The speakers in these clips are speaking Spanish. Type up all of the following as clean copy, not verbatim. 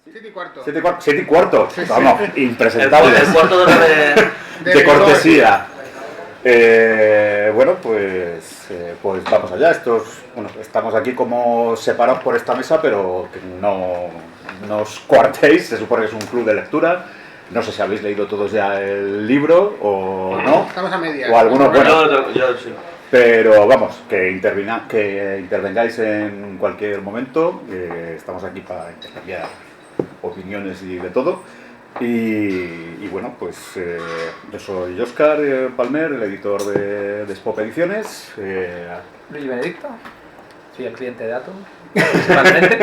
7 y cuarto. 7 y cuarto. Sí, sí. Vamos, impresentables. El cuarto De cortesía. Bueno, pues vamos allá. Estamos aquí como separados por esta mesa, pero que no os coartéis. Se supone que es un club de lectura. No sé si habéis leído todos ya el libro o no. Estamos a medias. O algunos, bueno. Yo sí. Pero vamos, que intervengáis en cualquier momento. Estamos aquí para intercambiar opiniones y de todo. Y bueno, pues yo soy Óscar Palmer, el editor de Spop Ediciones. Luis Benedicto, soy el cliente de Atom, principalmente.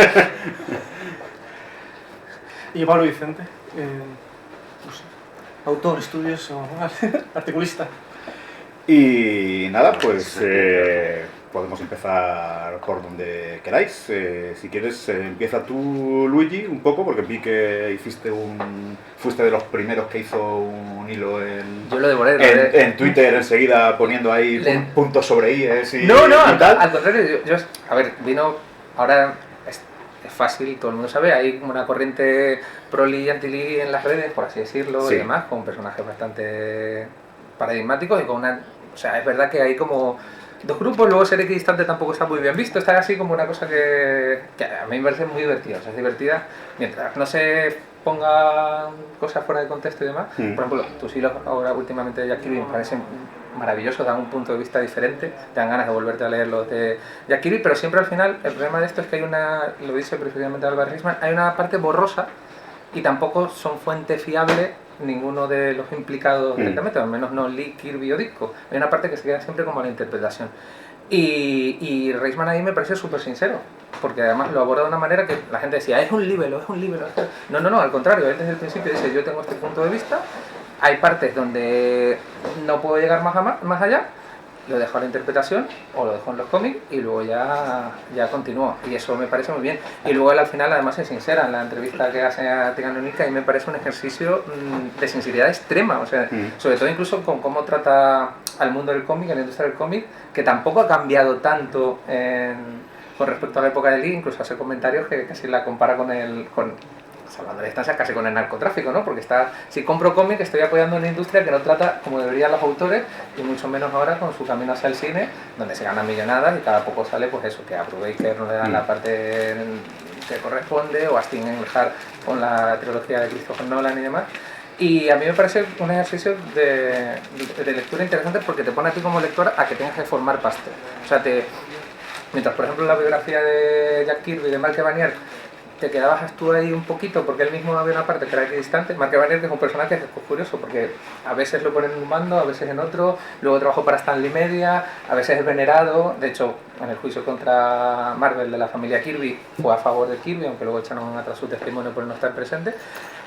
Y Pablo Vicente, no sé, autor, estudios, articulista. Y nada, pues podemos empezar por donde queráis. Si quieres, empieza tú, Luigi, un poco, porque vi que fuiste de los primeros que hizo un hilo Yo lo devoré, en Twitter enseguida poniendo ahí puntos sobre IES y No, y tal. al contrario, a ver, vino, ahora es fácil, todo el mundo sabe, hay como una corriente pro-Lee y anti-Lee en las redes, por así decirlo, Sí. y demás, con personajes bastante paradigmáticos y con una... O sea, es verdad que hay como dos grupos, luego ser equidistante tampoco está muy bien visto, está así como una cosa que a mí me parece muy divertida, o sea, es divertida mientras no se ponga cosas fuera de contexto y demás. Por ejemplo, tus hilos ahora últimamente de Jack Kirby me parecen maravillosos, dan un punto de vista diferente, te dan ganas de volverte a leer los de Jack Kirby, pero siempre al final el problema de esto es que hay una, lo dice precisamente Álvaro Reisman, hay una parte borrosa y tampoco son fuente fiable ninguno de los implicados directamente, al menos no Lee, Kirby o Ditko. Hay una parte que se queda siempre como la interpretación. Y Reisman ahí me parece súper sincero, porque además lo aborda de una manera que la gente decía, es un libelo. No, al contrario, él desde el principio dice, yo tengo este punto de vista, hay partes donde no puedo llegar más allá, lo dejo a la interpretación o lo dejo en los cómics y luego ya continúo, y eso me parece muy bien. Y luego él al final además es sincera en la entrevista que hace a Tegan Unica, y me parece un ejercicio de sinceridad extrema, o sea, sobre todo incluso con cómo trata al mundo del cómic, a la industria del cómic, que tampoco ha cambiado tanto con respecto a la época de Lee, incluso hace comentarios que casi la compara salvando la distancia, casi con el narcotráfico, ¿no? Porque si compro cómic estoy apoyando una industria que no trata como deberían los autores, y mucho menos ahora con su camino hacia el cine, donde se ganan millonadas y cada poco sale pues eso, que a Brubaker no le dan la parte que corresponde, o a Steve Englehart con la trilogía de Christopher Nolan y demás. Y a mí me parece un ejercicio de lectura interesante, porque te pone a ti como lector a que tengas que formar parte. O sea, mientras por ejemplo la biografía de Jack Kirby, de Mark Evanier, te quedabas tú ahí un poquito, porque él mismo había una parte que era equidistante. Mark Evanier, que es un personaje que es curioso, porque a veces lo ponen en un bando, a veces en otro, luego trabajó para Stanley Media, a veces es venerado. De hecho, en el juicio contra Marvel de la familia Kirby fue a favor de Kirby, aunque luego echaron atrás su testimonio por no estar presente.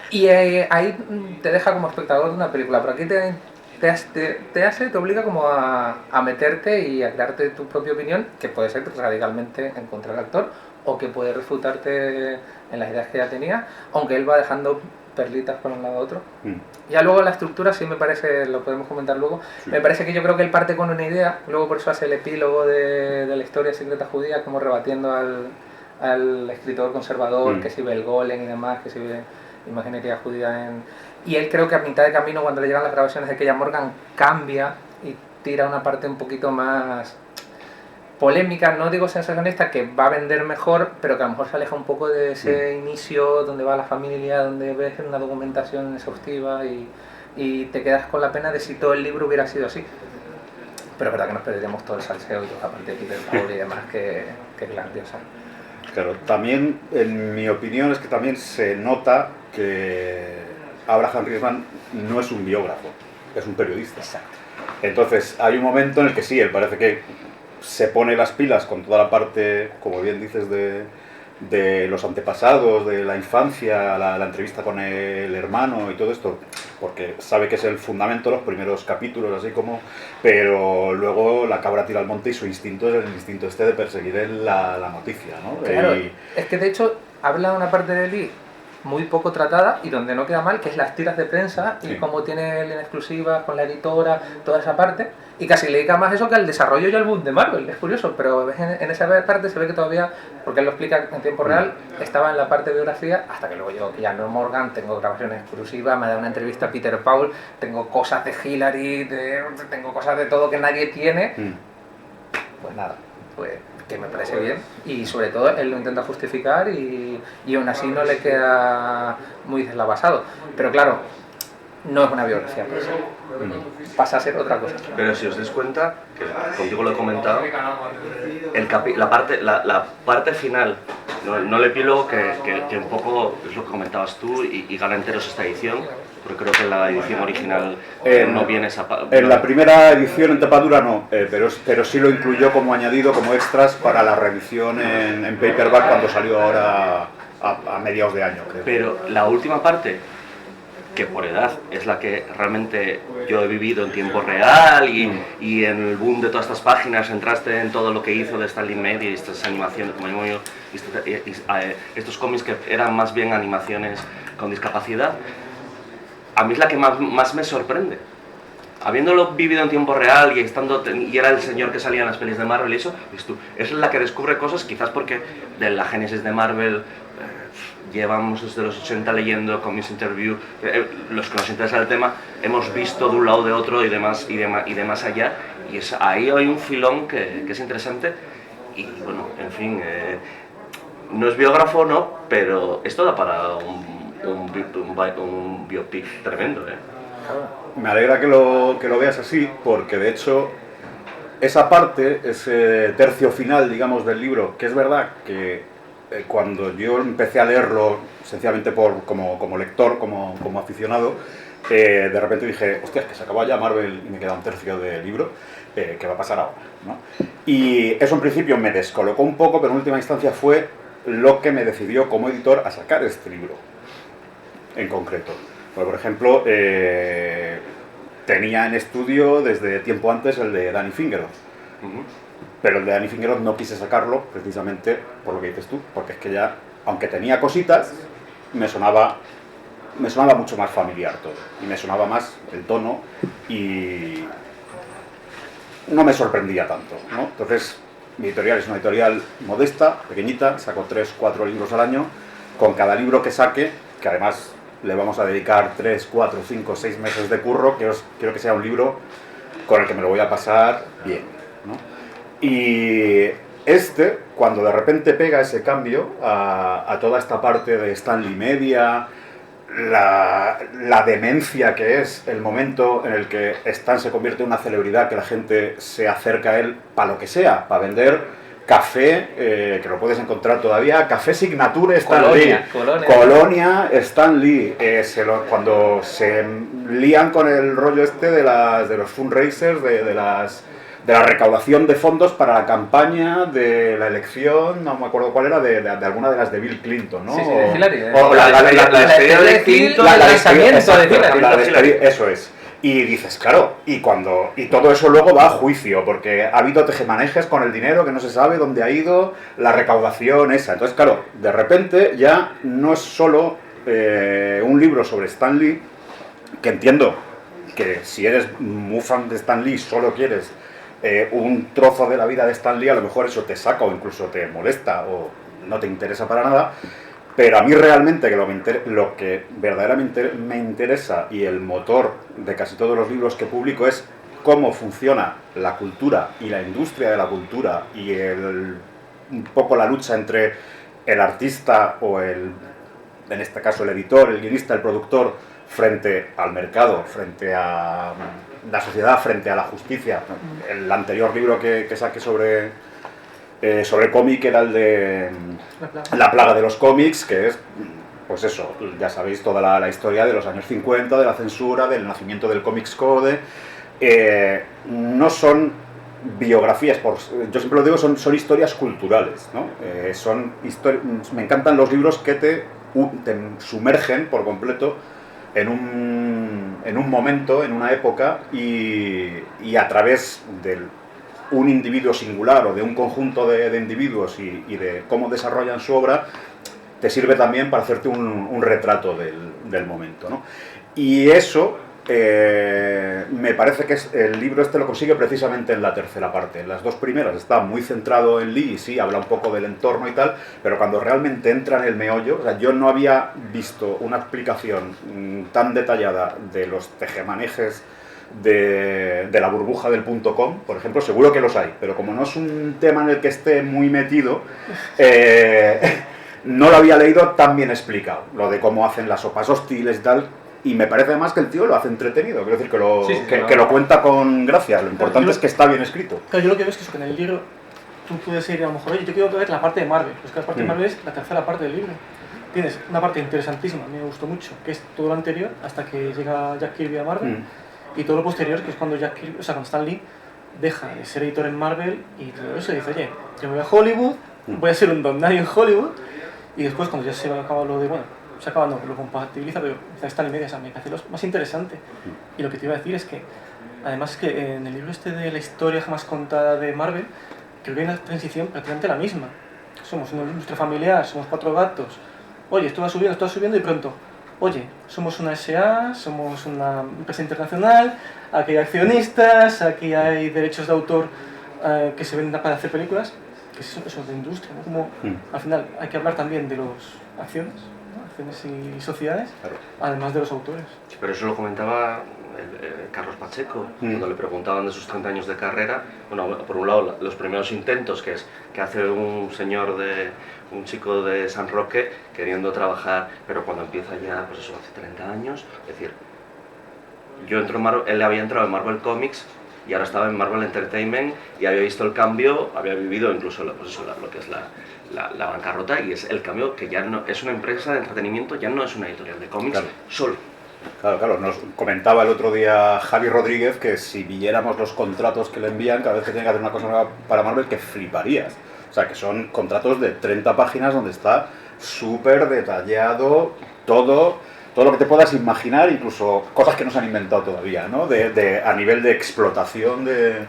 Y ahí te deja como espectador de una película, pero aquí te obliga como a meterte y a crearte tu propia opinión, que puede ser radicalmente en contra del actor, o que puede refutarte en las ideas que ya tenía, aunque él va dejando perlitas por un lado a otro. Ya luego la estructura sí me parece, lo podemos comentar luego, me parece que yo creo que él parte con una idea, luego por eso hace el epílogo de la historia secreta judía, como rebatiendo al escritor conservador, que si ve el Golem y demás, que si ve imaginería judía y él, creo que a mitad de camino, cuando le llegan las grabaciones de Keya Morgan, cambia y tira una parte un poquito más polémica, no digo sensacionista, que va a vender mejor, pero que a lo mejor se aleja un poco de ese inicio donde va la familia, donde ves una documentación exhaustiva y te quedas con la pena de si todo el libro hubiera sido así. Pero es verdad que nos perderíamos todo el salseo y toda la parte de Peter Paul y demás, que es grandiosa. Claro, también, en mi opinión, es que también se nota que Abraham Reisman no es un biógrafo, es un periodista. Exacto. Entonces, hay un momento en el que sí, él parece que se pone las pilas con toda la parte, como bien dices, de los antepasados, de la infancia, la entrevista con el hermano y todo esto, porque sabe que es el fundamento, los primeros capítulos, así como, pero luego la cabra tira al monte y su instinto es el instinto de perseguir la noticia, ¿no? Claro, es que de hecho habla una parte de Lee muy poco tratada y donde no queda mal, que es las tiras de prensa y cómo tiene él en exclusiva con la editora, toda esa parte, y casi le dedica más eso que al desarrollo y al boom de Marvel. Es curioso, pero en esa parte se ve que todavía, porque él lo explica en tiempo real, estaba en la parte de biografía, hasta que luego yo, que ya no Morgan, tengo grabaciones exclusivas, me da una entrevista a Peter Paul, tengo cosas de Hillary, tengo cosas de todo que nadie tiene. Pues nada, pues que me parece bien, y sobre todo él lo intenta justificar y aún así no le queda muy deslavazado, pero claro, no es una biografía per se. Pasa a ser otra cosa. Pero si os dais cuenta, que contigo lo he comentado, la parte final, no el epílogo, que un poco es lo que comentabas tú y gana enteros esta edición, porque creo que en la edición original no viene esa parte. En la primera edición en tapadura no, pero sí lo incluyó como añadido, como extras para la reedición en paperback cuando salió ahora a mediados de año, creo. Pero la última parte, que por edad es la que realmente yo he vivido en tiempo real y en el boom de todas estas páginas entraste en todo lo que hizo de Stanley Media y estas animaciones, como digo yo, estos cómics que eran más bien animaciones con discapacidad, a mí es la que más me sorprende. Habiéndolo vivido en tiempo real y era el señor que salía en las pelis de Marvel y eso, es la que descubre cosas, quizás porque de la génesis de Marvel llevamos desde los 80 leyendo Comics Interview, los que nos interesa el tema, hemos visto de un lado de otro y de más allá, y ahí hay un filón que es interesante, y bueno, en fin, no es biógrafo, no, pero esto da para un biopic tremendo, Me alegra que lo veas así, porque de hecho esa parte, ese tercio final, digamos, del libro, que es verdad que cuando yo empecé a leerlo, sencillamente como lector, como aficionado, de repente dije, hostia, es que se acabó ya Marvel y me queda un tercio de libro, ¿qué va a pasar ahora? ¿No? Y eso en principio me descolocó un poco, pero en última instancia fue lo que me decidió como editor a sacar este libro, en concreto. Porque, por ejemplo, tenía en estudio desde tiempo antes el de Danny Fingeroth. Pero el de Danny Fingeroth no quise sacarlo precisamente por lo que dices tú, porque es que ya, aunque tenía cositas, me sonaba mucho más familiar todo, y me sonaba más el tono, y no me sorprendía tanto, ¿no? Entonces, mi editorial es una editorial modesta, pequeñita, saco 3, 4 libros al año, con cada libro que saque, que además le vamos a dedicar 3, 4, 5, 6 meses de curro, quiero que sea un libro con el que me lo voy a pasar bien, ¿no? Y cuando de repente pega ese cambio a toda esta parte de Stanley Media, la demencia que es el momento en el que Stan se convierte en una celebridad, que la gente se acerca a él para lo que sea, para vender café, que lo puedes encontrar todavía, café Signature Stan Lee, Colonia Stan Lee, cuando se lían con el rollo de los fundraisers, de la recaudación de fondos para la campaña de la elección, no me acuerdo cuál era, de alguna de las de Bill Clinton, ¿no? Sí, de Hillary. O la despedida de Clinton, el lanzamiento de Hillary. Eso es. Y dices, claro, y todo eso luego va a juicio, porque ha habido tejemanejes con el dinero que no se sabe dónde ha ido, la recaudación esa. Entonces, claro, de repente ya no es solo un libro sobre Stan Lee, que entiendo que si eres muy fan de Stan Lee solo quieres un trozo de la vida de Stan Lee, a lo mejor eso te saca o incluso te molesta o no te interesa para nada, pero a mí realmente lo que verdaderamente me interesa y el motor de casi todos los libros que publico es cómo funciona la cultura y la industria de la cultura y un poco la lucha entre el artista o en este caso el editor, el guionista, el productor, frente al mercado, frente a la sociedad, frente a la justicia. El anterior libro que saqué sobre cómic era el de La plaga de los cómics, que es, pues eso, ya sabéis toda la historia de los años 50, de la censura, del nacimiento del Comics Code. No son biografías, yo siempre lo digo, son historias culturales, ¿no? Me encantan los libros que te sumergen por completo en un momento, en una época, y a través de un individuo singular o de un conjunto de individuos y de cómo desarrollan su obra, te sirve también para hacerte un retrato del momento, ¿no? Y eso me parece que el libro este lo consigue precisamente en la tercera parte. En las dos primeras está muy centrado en Lee y sí, habla un poco del entorno y tal, pero cuando realmente entra en el meollo, o sea, yo no había visto una explicación tan detallada de los tejemanejes de la burbuja del .com, por ejemplo. Seguro que los hay, pero como no es un tema en el que esté muy metido, no lo había leído tan bien explicado, lo de cómo hacen las sopas hostiles y tal. Y me parece además que el tío lo hace entretenido, quiero decir que lo cuenta con gracia. Lo importante es que está bien escrito. Claro, yo lo que veo es que, eso, que en el libro tú puedes ir a lo mejor, oye, yo quiero ver la parte de Marvel, pues que la parte de Marvel es la tercera parte del libro. Tienes una parte interesantísima, a mí me gustó mucho, que es todo lo anterior, hasta que llega Jack Kirby a Marvel, y todo lo posterior, que es cuando Jack Kirby, o sea, cuando Stan Lee deja de ser editor en Marvel y todo eso, y dice, oye, yo me voy a Hollywood, voy a ser un don nadie en Hollywood, y después cuando ya se acaba lo de, bueno, se acaba, no, lo compatibiliza, pero está en medio, o sea, me parece lo más interesante. Y lo que te iba a decir es que, además que en el libro este de la historia jamás contada de Marvel, creo que hay una transición prácticamente la misma. Somos una industria familiar, somos 4 gatos, oye, esto va subiendo y pronto, oye, somos una SA, somos una empresa internacional, aquí hay accionistas, aquí hay derechos de autor que se venden para hacer películas, que es eso de industria, ¿no? Como al final hay que hablar también de las acciones, ¿no? Acciones y sociedades, claro, además de los autores. Pero eso lo comentaba Carlos Pacheco, cuando le preguntaban de sus 30 años de carrera. Bueno, por un lado, los primeros intentos que hace un chico de San Roque queriendo trabajar, pero cuando empieza ya, pues eso, hace 30 años, es decir, yo entro en Marvel, él había entrado en Marvel Comics y ahora estaba en Marvel Entertainment y había visto el cambio, había vivido incluso lo que es la bancarrota, y es el cambio que ya no es una empresa de entretenimiento, ya no es una editorial de cómics, claro, solo. Claro, nos comentaba el otro día Javi Rodríguez que si viéramos los contratos que le envían cada vez que tiene que hacer una cosa nueva para Marvel, que fliparías. O sea, que son contratos de 30 páginas donde está súper detallado todo lo que te puedas imaginar, incluso cosas que no se han inventado todavía, ¿no? A nivel de explotación de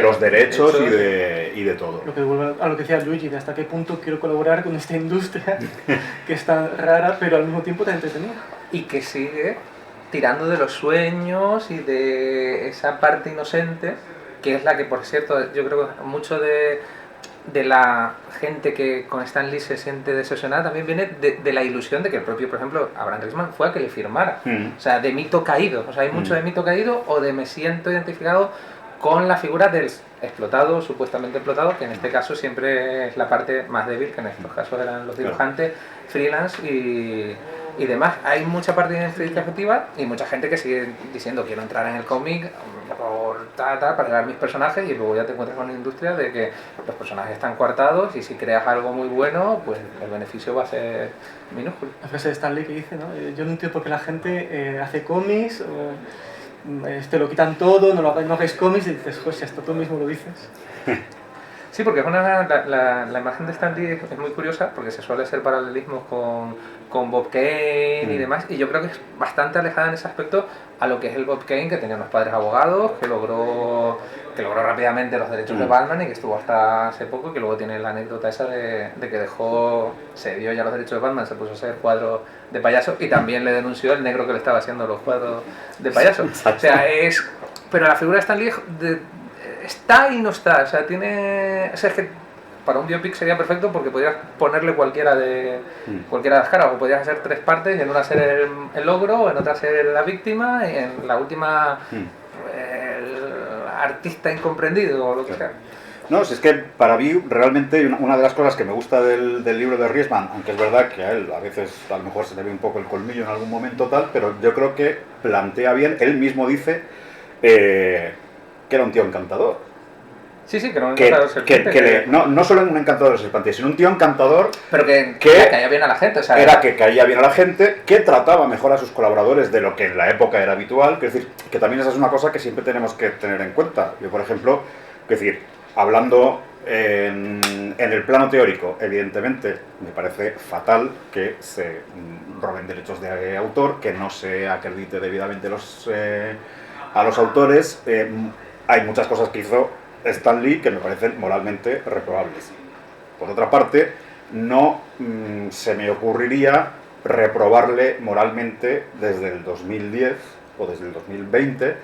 los derechos y de todo. Lo que vuelve a lo que decía Luigi, de hasta qué punto quiero colaborar con esta industria que es tan rara, pero al mismo tiempo tan entretenida. Y que sigue tirando de los sueños y de esa parte inocente, que es la que, por cierto, yo creo que mucho de la gente que con Stan Lee se siente decepcionada también viene de la ilusión de que el propio, por ejemplo, Abraham Riesman fue a que le firmara. O sea, de mito caído. O sea, hay mucho de mito caído o de me siento identificado con la figura del explotado, supuestamente explotado, que en este caso siempre es la parte más débil, que en estos casos eran los dibujantes, freelance y demás. Hay mucha parte de identidad afectiva y mucha gente que sigue diciendo quiero entrar en el cómic por para crear mis personajes, y luego ya te encuentras con la industria de que los personajes están coartados y si creas algo muy bueno, pues el beneficio va a ser minúsculo. La frase de Stan Lee que dice, ¿no? Yo no entiendo por qué la gente hace cómics, te lo quitan todo, no hagáis cómics, y dices, joder, si hasta tú mismo lo dices. Sí, porque la imagen de Stan Lee es muy curiosa, porque se suele hacer paralelismos con Bob Kane y demás, y yo creo que es bastante alejada en ese aspecto a lo que es el Bob Kane, que tenía unos padres abogados, que logró rápidamente los derechos de Batman y que estuvo hasta hace poco, y que luego tiene la anécdota esa de que se dio ya los derechos de Batman, se puso a hacer cuadros de payaso, y también le denunció el negro que le estaba haciendo los cuadros de payaso. O sea, pero la figura de Stan Lee está y no está, o sea, es que para un biopic sería perfecto porque podrías ponerle cualquiera de las caras, o podrías hacer 3 partes, y en una ser el logro, en otra ser la víctima, y en la última el artista incomprendido o lo que sea. No, si es que para mí realmente una de las cosas que me gusta del libro de Riesman, aunque es verdad que a él a veces a lo mejor se le ve un poco el colmillo en algún momento tal, pero yo creo que plantea bien, él mismo dice que era un tío encantador. Sí, que era un encantador serpiente. No solo un encantador serpiente, sino un tío encantador. Pero que caía bien a la gente. O sea, que caía bien a la gente, que trataba mejor a sus colaboradores de lo que en la época era habitual. Es decir, que también esa es una cosa que siempre tenemos que tener en cuenta. Yo, por ejemplo, es decir, hablando en el plano teórico, evidentemente me parece fatal que se roben derechos de autor, que no se acredite debidamente a los autores. Hay muchas cosas que hizo Stan Lee que me parecen moralmente reprobables. Por otra parte, no se me ocurriría reprobarle moralmente desde el 2010 o desde el 2020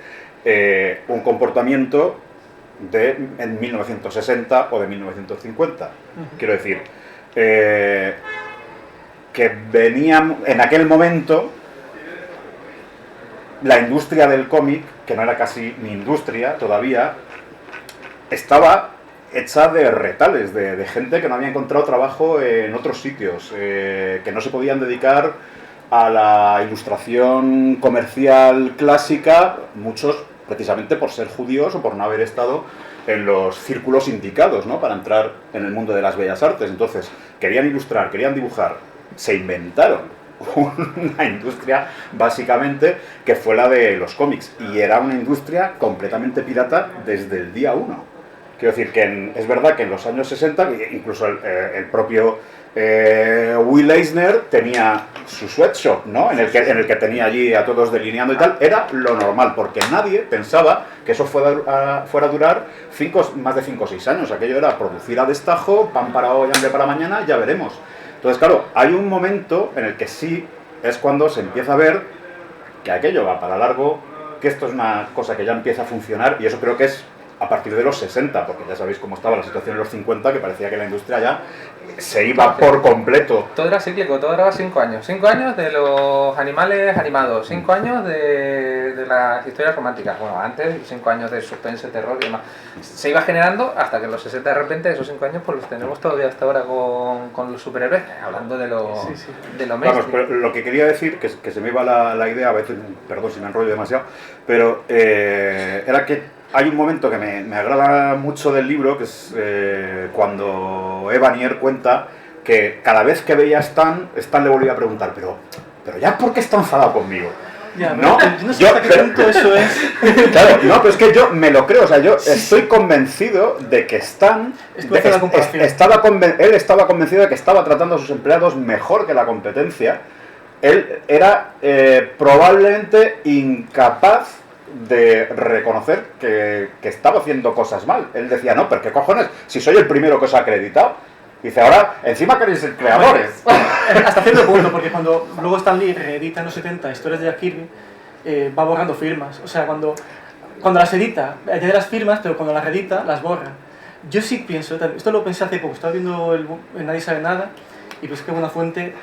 un comportamiento en 1960 o de 1950. Quiero decir, que venían en aquel momento la industria del cómic, que no era casi ni industria todavía, estaba hecha de retales, de gente que no había encontrado trabajo en otros sitios, que no se podían dedicar a la ilustración comercial clásica, muchos precisamente por ser judíos o por no haber estado en los círculos indicados, ¿no?, para entrar en el mundo de las bellas artes. Entonces, querían ilustrar, querían dibujar, se inventaron una industria básicamente que fue la de los cómics, y era una industria completamente pirata desde el día 1. Quiero decir que es verdad que en los años 60, incluso el propio Will Eisner tenía su sweatshop, ¿no?, en el que tenía allí a todos delineando y tal. Era lo normal, porque nadie pensaba que eso fuera a durar más de 5 o 6 años. Aquello era producir a destajo, pan para hoy, hambre para mañana, ya veremos. Entonces, claro, hay un momento en el que sí es cuando se empieza a ver que aquello va para largo, que esto es una cosa que ya empieza a funcionar, y eso creo que es a partir de los 60, porque ya sabéis cómo estaba la situación en los 50, que parecía que la industria ya se iba por completo. Todo era cíclico, todo era 5 años. 5 años de los animales animados, 5 años de las historias románticas. Bueno, antes 5 años de suspense, terror y demás. Se iba generando hasta que en los 60 de repente esos 5 años pues los tenemos todavía hasta ahora con los superhéroes, hablando de lo mainstream. Vamos, pero lo que quería decir, que se me iba la idea, a veces, perdón si me enrollo demasiado, pero era que hay un momento que me agrada mucho del libro, que es cuando Evanier cuenta que cada vez que veía a Stan le volvía a preguntar, pero ya, ¿por qué está enfadado conmigo? Ya, ¿no? Yo no sé hasta qué punto eso es. Claro, no, pero es que yo me lo creo, o sea, yo estoy convencido de que Stan él estaba convencido de que estaba tratando a sus empleados mejor que la competencia. Él era probablemente incapaz de reconocer que estaba haciendo cosas mal. Él decía, no, pero ¿qué cojones? Si soy el primero que os ha acreditado. Dice, ahora, encima queréis ser creadores. Hasta cierto punto, porque cuando luego Stan Lee reedita en los 70 historias de Jack Kirby, va borrando firmas. O sea, cuando las edita, añade las firmas, pero cuando las reedita, las borra. Yo sí pienso, esto lo pensé hace poco, estaba viendo el Nadie sabe nada, y pues que Buenafuente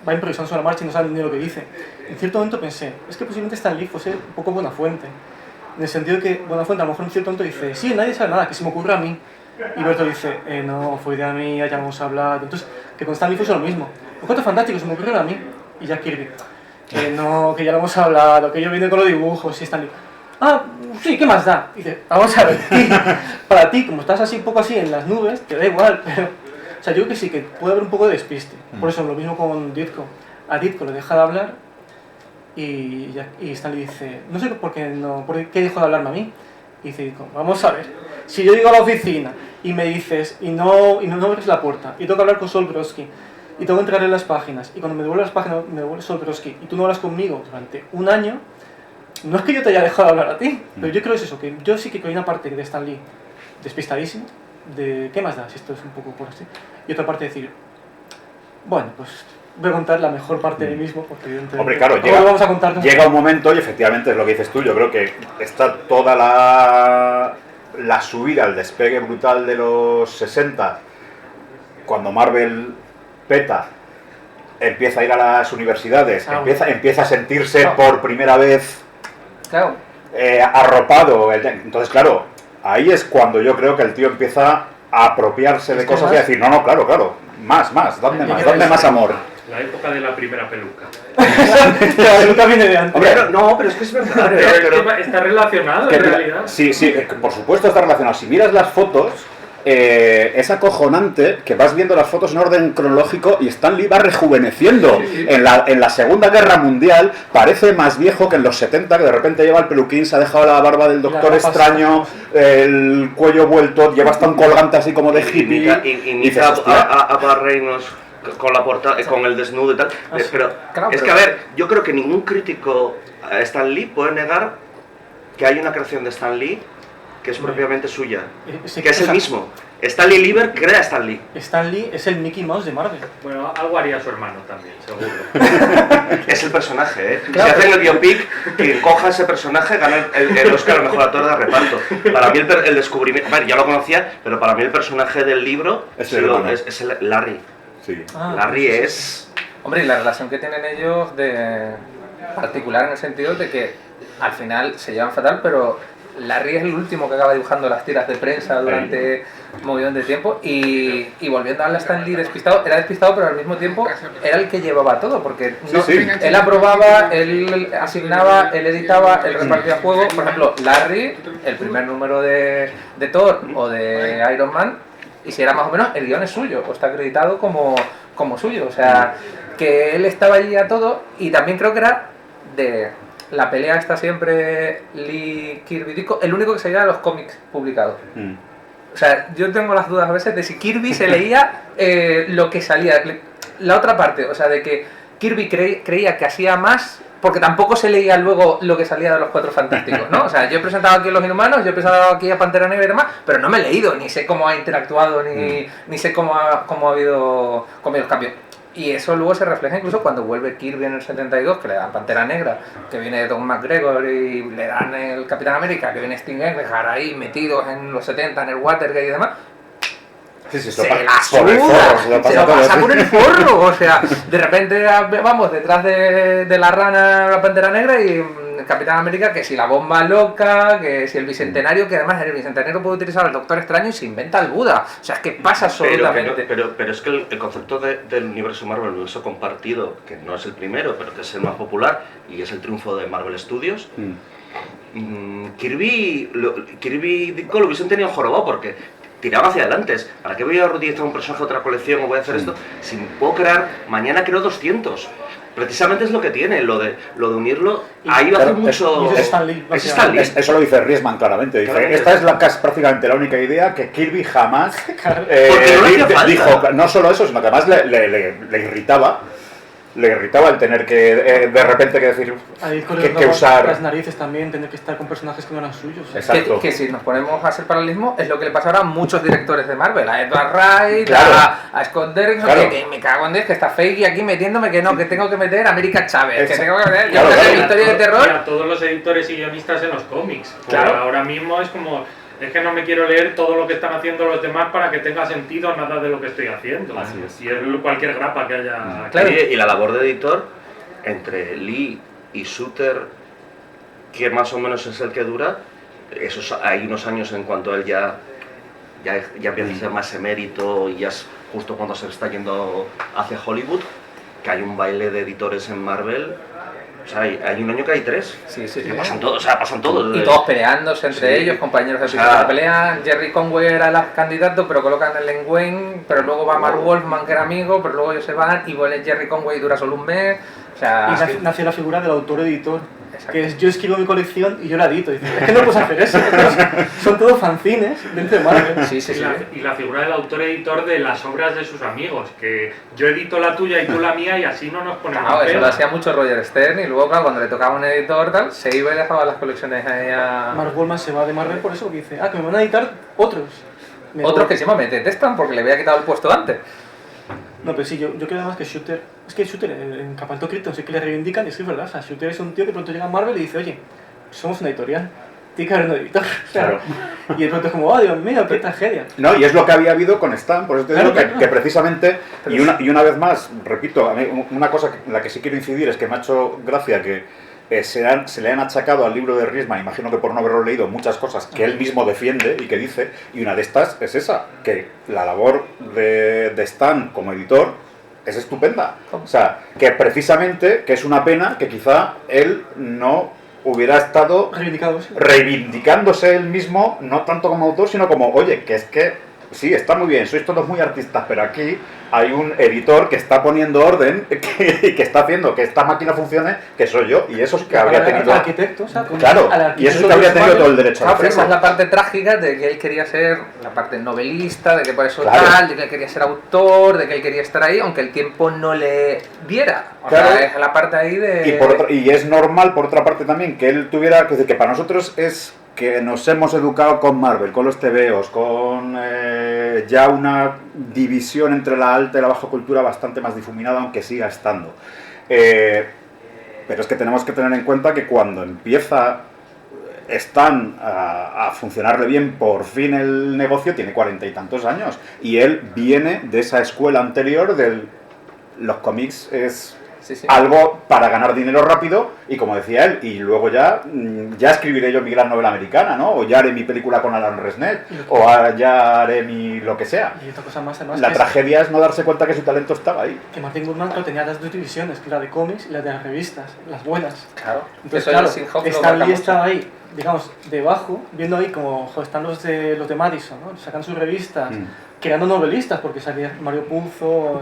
va improvisando sobre la marcha y no sabe ni lo que dice. En cierto momento pensé, es que posiblemente Stan Lee fuese un poco Buenafuente, en el sentido de que Buenafuente a lo mejor en cierto momento dice, sí, nadie sabe nada, que se me ocurre a mí. Y Berto dice, no, fue idea mía, ya hemos hablado. Entonces, que con Stan Lee fuese lo mismo. Los Cuatro Fantásticos se me ocurrieron a mí. Y Jack Kirby, no, que ya lo hemos hablado, que yo vine con los dibujos. Y Stan Lee, sí, ¿qué más da? Y dice, vamos a ver, para ti, como estás así, un poco así en las nubes, te da igual, pero... O sea, yo creo que sí, que puede haber un poco de despiste. Por eso, lo mismo con Ditko. A Ditko le deja de hablar y Stan Lee dice, no sé por qué dejó de hablarme a mí. Y dice Ditko, vamos a ver, si yo llego a la oficina y me dices, y no abres la puerta, y tengo que hablar con Sol Brodsky, y tengo que entrar en las páginas, y cuando me devuelve las páginas, me devuelve Sol Brodsky, y tú no hablas conmigo durante un año, no es que yo te haya dejado de hablar a ti, pero yo creo que es eso, que yo sí que hay una parte de Stan Lee despistadísimo, de ¿qué más da si esto es un poco por así? Y otra parte de decir, bueno, pues voy a contar la mejor parte de mí mismo, porque evidentemente... Hombre, claro, llega un momento, y efectivamente es lo que dices tú, yo creo que está toda la subida, el despegue brutal de los 60, cuando Marvel peta, empieza a ir a las universidades, empieza a sentirse por primera vez arropado. Entonces, claro, ahí es cuando yo creo que el tío empieza a apropiarse de cosas y a decir, no, claro, más, dame más amor. La época de la primera peluca. La peluca viene de antes. Hombre, No, pero es que es verdad. Pero está relacionado en realidad. Sí, por supuesto está relacionado. Si miras las fotos, es acojonante que vas viendo las fotos en orden cronológico y Stan Lee va rejuveneciendo. Sí. En la Segunda Guerra Mundial parece más viejo que en los 70, que de repente lleva el peluquín, se ha dejado la barba del Doctor Extraño, el cuello vuelto, lleva hasta un colgante así como de hippie. Imita a Burt Reynolds con la portada, con el desnudo y tal. Pero es que, a ver, yo creo que ningún crítico a Stan Lee puede negar que hay una creación de Stan Lee que es propiamente suya, Ese- que es el mismo. Stan Lee Lieber crea a Stan Lee. Stan Lee es el Mickey Mouse de Marvel. Bueno, algo haría su hermano también, seguro. Es el personaje, ¿eh? Claro. Si hacen el biopic, quien coja ese personaje gana el Oscar al mejor actor de reparto. Para mí el descubrimiento, bueno, ya lo conocía, pero para mí el personaje del libro Es el hermano. es el Larry. Sí. Larry es... Hombre, y la relación que tienen ellos de particular en el sentido de que al final se llevan fatal, pero Larry es el último que acaba dibujando las tiras de prensa durante un montón de tiempo y volviendo a Stan Lee despistado, era despistado pero al mismo tiempo era el que llevaba todo, porque no- Sí, sí. él aprobaba, él asignaba, él editaba, él repartía juegos. Por ejemplo, Larry, el primer número de Thor o de Iron Man, y si era más o menos, el guión es suyo, o está acreditado como suyo, o sea, que él estaba allí a todo, y también creo que era de la pelea esta siempre Lee Kirby Ditko, el único que se leía de los cómics publicados. Mm. O sea, yo tengo las dudas a veces de si Kirby se leía lo que salía, la otra parte, o sea, de que Kirby creía que hacía más porque tampoco se leía luego lo que salía de los Cuatro Fantásticos, ¿no? O sea, yo he presentado aquí a Los Inhumanos, yo he presentado aquí a Pantera Negra y demás, pero no me he leído, ni sé cómo ha interactuado, ni sé cómo ha habido los cambios. Y eso luego se refleja incluso cuando vuelve Kirby en el 72, que le dan Pantera Negra, que viene Don McGregor y le dan el Capitán América, que viene Sting Englehart ahí metidos en los 70 en el Watergate y demás. Sí, sí, Se por la por el suda, forro, se lo se pasa lo todo, pasa sí. por el forro, o sea, de repente vamos detrás de la rana la Pantera Negra y Capitán América, que si la bomba loca, que si el bicentenario, que además el bicentenario puede utilizar al Doctor Extraño y se inventa el Buda, o sea, es que pasa absolutamente. Pero es que el concepto del universo Marvel, el universo compartido, que no es el primero, pero que es el más popular y es el triunfo de Marvel Studios, Kirby y Ditko lo hubiesen tenido jorobado porque tiraba hacia adelante. ¿Para qué voy a reutilizar un personaje de otra colección o voy a hacer esto? Si puedo crear, mañana creo 200. Precisamente es lo que tiene, lo de unirlo. Ahí va a hacer mucho. y es Stan Lee, Es Stan Lee. Eso lo dice Riesman claramente. Dice, Claramente. esta es casi prácticamente la única idea que Kirby jamás Porque no le hacía falta. dijo. No solo eso, sino que además le irritaba. Le irritaba el tener que de repente que decir Ahí con que usar. las narices también, tener que estar con personajes que no eran suyos. Exacto. Que si nos ponemos a hacer paralelismo, es lo que le pasa ahora a muchos directores de Marvel, a Edward Wright, Claro. a Scott Derrickson, Claro. que me cago en Dios, que está Feige aquí metiéndome que no, que tengo que meter a América Chávez, que tengo que meter Claro, yo no sé, claro. historia de Y terror. a todos los editores y guionistas en los cómics. Porque Claro. ahora mismo es como, es que no me quiero leer todo lo que están haciendo los demás para que tenga sentido nada de lo que estoy haciendo. Así es. Y es cualquier grapa que haya. Claro. Y la labor de editor entre Lee y Shooter, que más o menos es el que dura, hay unos años en cuanto él ya empieza a ser más emérito y ya es justo cuando se está yendo hacia Hollywood, que hay un baile de editores en Marvel. O sea, hay un año que hay 3. Sí, sí, Que sí. pasan todos, o sea, pasan todos. Y todos peleándose entre Sí. ellos, compañeros de O piso sea, que pelean. Jerry Conway era el candidato, pero colocan a Len Wayne, pero luego va Mark Wolfman, que era amigo, pero luego ellos se van, y vuelve Jerry Conway y dura solo un mes. O sea, Nace la figura del autor-editor, Exacto. que es yo escribo mi colección y yo la edito. Dice, es que no puedes hacer eso. Son todos fanzines dentro de Marvel. sí, sí, sí. Y la figura del autor-editor de las obras de sus amigos, que yo edito la tuya y tú la mía y así no nos ponemos Claro, eso lo pegas. hacía mucho Roger Stern, y luego, claro, cuando le tocaba un editor, tal, se iba y dejaba las colecciones ahí a... Mark Wolfman se va de Marvel por eso, porque dice, que me van a editar otros. Otros que encima me detestan porque le había quitado el puesto antes. No, pero sí, yo creo además que Shooter... Es que Shooter en Capalto Krypton sí que le reivindican, y es que es verdad. O sea, Shooter es un tío que pronto llega a Marvel y dice, oye, somos una editorial, tiene que haber un editor. O sea, Claro. Y de pronto es como, oh, Dios mío, qué tragedia. No, y es lo que había habido con Stan, por eso te digo Claro, que, claro. que precisamente, y una vez más, repito, a mí una cosa en la que sí quiero incidir es que me ha hecho gracia que se le han achacado al libro de Riesman, imagino que por no haberlo leído, muchas cosas que él mismo defiende y que dice, y una de estas es esa, que la labor de Stan como editor es estupenda. O sea, que precisamente, que es una pena que quizá él no hubiera estado Reivindicados. reivindicándose él mismo, no tanto como autor, sino como, oye, que es que sí, está muy bien, sois todos muy artistas, pero aquí hay un editor que está poniendo orden, que está haciendo que esta máquina funcione, que soy yo, y eso es que habría tenido... Arquitecto, o sea, con- Claro, al y arquitecto eso es que habría de tenido Marvel. todo el derecho a Claro, pero esa es hacerlo. la parte trágica de que él quería ser la parte novelista, de que por eso Claro. tal, de que él quería ser autor, de que él quería estar ahí, aunque el tiempo no le diera. O Claro. sea, es la parte ahí de... Y es normal, por otra parte también, que él tuviera... Que para nosotros es que nos hemos educado con Marvel, con los TVOs, con ya una división entre la alta y la baja cultura bastante más difuminada, aunque siga estando. Pero es que tenemos que tener en cuenta que cuando empieza Stan a funcionarle bien por fin el negocio, tiene 40 y tantos años. Y él viene de esa escuela anterior del... Los cómics es algo para ganar dinero rápido, y como decía él, y luego ya escribiré yo mi gran novela americana, ¿no? O ya haré mi película con Alan Resnet, o ya haré mi lo que sea. Y otra cosa más, además, la tragedia es no darse cuenta que su talento estaba ahí. Que Martin Goodman tenía las dos divisiones, que la de cómics y la de las revistas, las buenas. Claro. Entonces, claro, Stan Lee estaba ahí, digamos, debajo, viendo ahí como están los de Madison, ¿no? Sacan sus revistas, creando novelistas, porque salía Mario Puzo,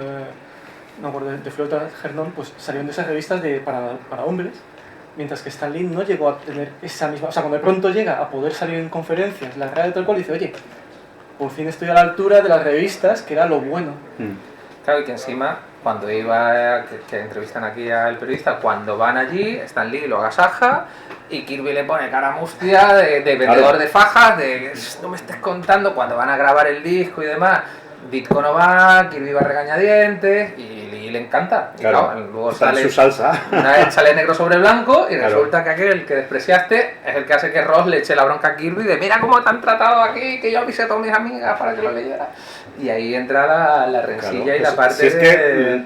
no me acuerdo, de Flota Gernón, pues salieron de esas revistas para hombres, mientras que Stan Lee no llegó a tener esa misma... O sea, cuando de pronto llega a poder salir en conferencias, la radio tal cual, dice, oye, por fin estoy a la altura de las revistas, que era lo bueno. Claro, y que encima, cuando iba, que entrevistan aquí al periodista, cuando van allí, Stan Lee lo agasaja y Kirby le pone cara mustia de vendedor de fajas, de no me estés contando, cuando van a grabar el disco y demás. Ditko no va, Kirby va regañadientes y le encanta. Y claro, luego sale su salsa. Una vez sale negro sobre blanco y resulta que aquel que despreciaste es el que hace que Ross le eche la bronca a Kirby de mira cómo te han tratado aquí, que yo avisé a todas mis amigas para que lo leyera. Y ahí entra la rencilla y la parte si es que,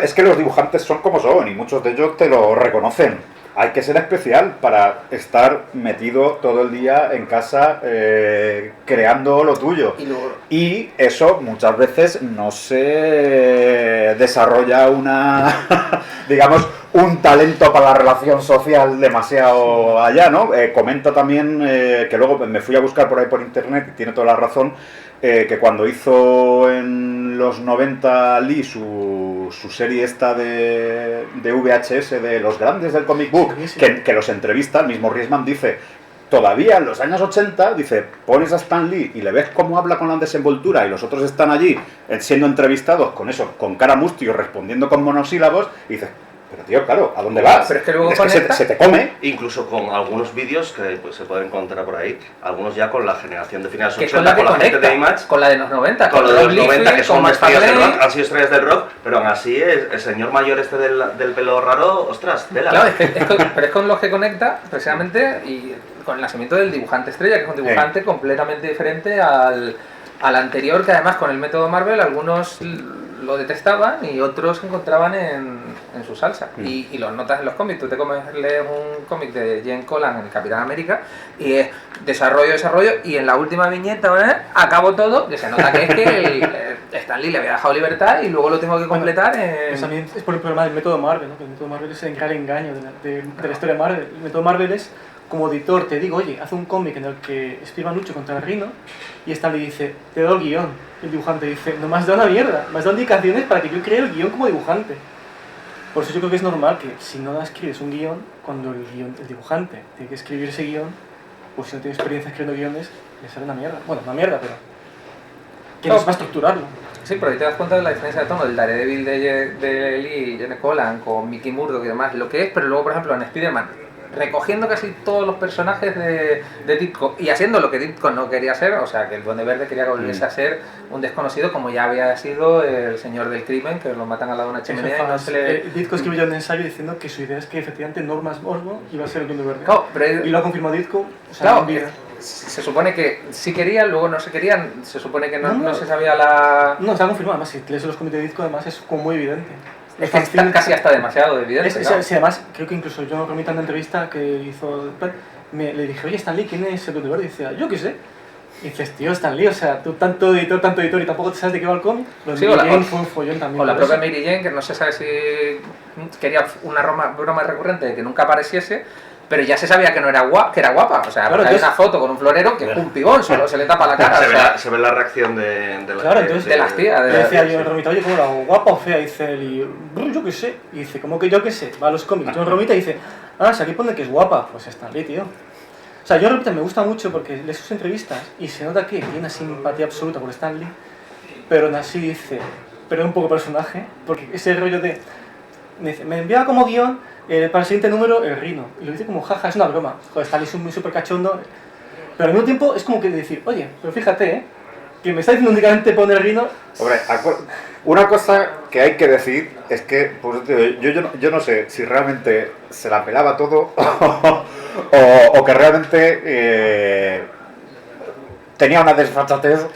es que los dibujantes son como son y muchos de ellos te lo reconocen. Hay que ser especial para estar metido todo el día en casa creando lo tuyo. Y eso muchas veces no se desarrolla digamos, un talento para la relación social demasiado allá, ¿no? Comenta también, que luego me fui a buscar por ahí por internet, y tiene toda la razón, que cuando hizo en los 90 Lee su serie esta de VHS de los grandes del comic book, que los entrevista, el mismo Riesman dice, todavía en los años 80, dice, pones a Stan Lee y le ves cómo habla con la desenvoltura y los otros están allí siendo entrevistados con eso, con cara mustio, respondiendo con monosílabos, y dices, pero tío, claro, ¿a dónde vas? Pero es que luego se te come. Incluso con algunos vídeos que pues, se pueden encontrar por ahí, algunos ya con la generación de finales 80, con la gente de Image, con la de los 90, con lo de los 90, que son estrellas del rock, han sido estrellas del rock, pero aún así el señor mayor este del pelo raro, ostras, tela. Claro, pero es con los que conecta, precisamente, y con el nacimiento del dibujante estrella, que es un dibujante completamente diferente al anterior, que además con el método Marvel algunos lo detestaban y otros encontraban en su salsa. Y los notas en los cómics. Tú lees un cómic de Jen Collan en el Capitán América y es desarrollo, y en la última viñeta acabo todo, que se nota que es que Stan Lee le había dejado libertad y luego lo tengo que completar Pues también es por el problema del método Marvel, ¿no? Que el método Marvel es el gran engaño de la historia de Marvel. El método Marvel es, como editor, te digo, oye, haz un cómic en el que Spider-Man lucha contra el Rhino, y Stan Lee dice, te doy el guión. El dibujante dice, no me has dado una mierda, me has dado indicaciones para que yo cree el guión como dibujante. Por eso yo creo que es normal que si no escribes un guión, cuando el dibujante tiene que escribir ese guión, pues si no tiene experiencia escribiendo guiones, le sale una mierda. Bueno, una mierda, pero que no va a estructurarlo. Sí, pero ahí te das cuenta de la diferencia de tono del Daredevil de Lee y Jen Collan con Mickey Murdock y demás, lo que es, pero luego, por ejemplo, en Spider-Man, recogiendo casi todos los personajes de Ditko y haciendo lo que Ditko no quería ser, o sea, que el Duende Verde quería que volviese a ser un desconocido, como ya había sido el señor del crimen, que lo matan al lado de una chimenea y no se le... Ditko escribió un ensayo diciendo que su idea es que efectivamente Norman Osborn iba a ser el Duende Verde. Claro, pero... Y lo ha confirmado Ditko, o sea, claro, se supone que sí querían, luego no se querían, se supone que no se sabía la... No, está confirmado, además si lees los cómics de Ditko, además es como muy evidente. Es que está casi hasta demasiado evidente. Sí, además, creo que incluso yo Romita en una entrevista que hizo, le dije, oye, Stan Lee, ¿quién es el Duende Verde? Y decía, yo qué sé. Y dices, tío, Stan Lee, o sea, tú tanto editor y tampoco te sabes de qué va el cómic. Sí, fue un follón también. O la propia Mary Jane, que no se sabe si quería una broma recurrente de que nunca apareciese, pero ya se sabía que no era que era guapa. O sea, claro, hay una foto con un florero que es un pibón, solo se le tapa la cara. Se ve la reacción de las tías. Le decía yo, Romita, oye, ¿cómo la hago? ¿Guapa o fea? Y dice él, y yo qué sé. Y dice, ¿cómo que yo qué sé? Va a los cómics, John Romita y dice, si aquí pone que es guapa, pues Stan Lee, tío. O sea, John Romita me gusta mucho porque lee sus entrevistas y se nota que tiene una simpatía absoluta por Stan Lee, pero aún así dice, pero es un poco personaje, porque ese rollo de me dice, me envía como guión para el siguiente número el Rhino. Y lo dice como, jaja, es una broma. Joder, está muy súper cachondo. Pero al mismo tiempo es como que decir, oye, pero fíjate, que me está diciendo únicamente poner el Rhino. Hombre, una cosa que hay que decir es que, pues, yo no sé si realmente se la pelaba todo o que realmente tenía una desfachatez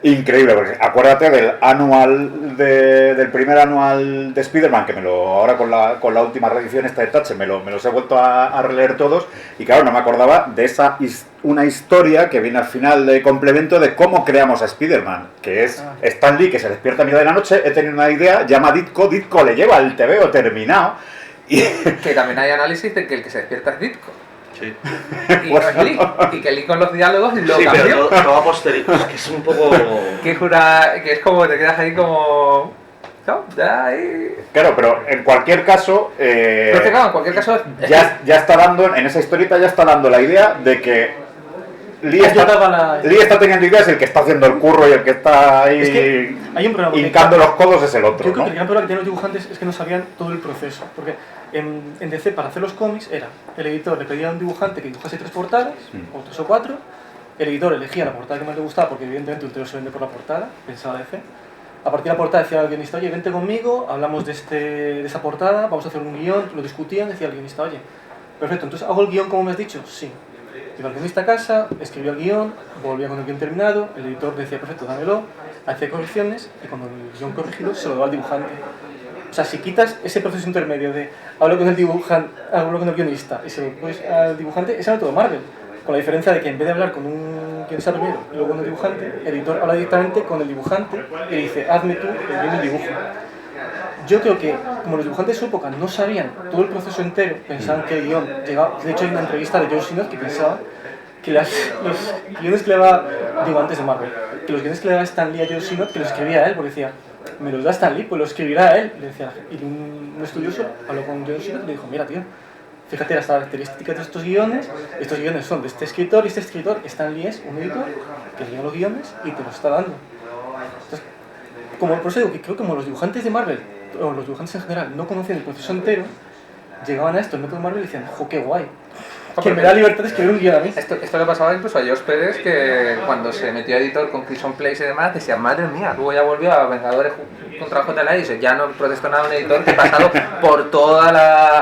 increíble, porque acuérdate del primer anual de Spider-Man, que ahora con la última reedición esta de Tache me los he vuelto a releer todos, y claro, no me acordaba de una historia que viene al final de complemento de cómo creamos a Spider-Man, que es Stan Lee, que se despierta a mitad de la noche, he tenido una idea, llama a Ditko le lleva el TVO terminado, y... Que también hay análisis de que el que se despierta es Ditko. Sí. Y no es Lee. Y que Lee con los diálogos lo Sí, cambió. pero todo a posteriori. Es que es un poco... Que es como, te quedas ahí como... ¿no? Ya ahí... Claro, pero en cualquier caso... Pero es que claro, en cualquier caso... ya está dando, en esa historieta ya está dando la idea de que Lee está teniendo ideas y el que está haciendo el curro y el que está ahí Es que hay un problema, hincando los codos es el otro, yo creo ¿no? que el gran problema que tienen los dibujantes es que no sabían todo el proceso. Porque en DC, para hacer los cómics, el editor le pedía a un dibujante que dibujase 3 portadas, o 3 o 4. El editor elegía la portada que más le gustaba, porque evidentemente un tío se vende por la portada, pensaba DC. A partir de la portada decía al guionista, oye, vente conmigo, hablamos de esa portada, vamos a hacer un guión, lo discutían, decía el guionista, oye, perfecto, entonces hago el guión como me has dicho, sí. Iba al guionista a casa, escribía el guión, volvía con el guión terminado, el editor decía, perfecto, dámelo, hacía correcciones y cuando el guión corregido se lo daba al dibujante. O sea, si quitas ese proceso intermedio de hablo con el guionista y se lo pones al dibujante, es el método Marvel. Con la diferencia de que en vez de hablar con un guionista primero y luego con el dibujante, el editor habla directamente con el dibujante y dice, hazme tú el guión del dibujo. Yo creo que, como los dibujantes de su época no sabían todo el proceso entero, pensaban que el guión llegaba... De hecho, hay una entrevista de Joe Sinnott que pensaba que los guiones que le daba, digo antes de Marvel, que los guiones que le daba Stan Lee a Joe Sinnott, que los escribía a él, porque decía, me los da Stan Lee, pues los escribirá a él. Y, le decía, y un estudioso habló con Joe Sinnott y le dijo, mira tío, fíjate las características de estos guiones son de este escritor y este escritor, Stan Lee es un editor que llega los guiones y te los está dando. Entonces, como por eso digo que creo que como los dibujantes de Marvel, o los dibujantes en general, no conocían el proceso entero, llegaban a esto, el método Marvel y decían, jo, qué guay, que me da libertad de escribir un guion a mí. Esto le pasaba incluso a Josh Pérez, que cuando se metió a editor con Crimson Place y demás, decía, madre mía, luego ya volvió a Vengadores contra JLA y dice, ya no protestó nada un editor que ha pasado por toda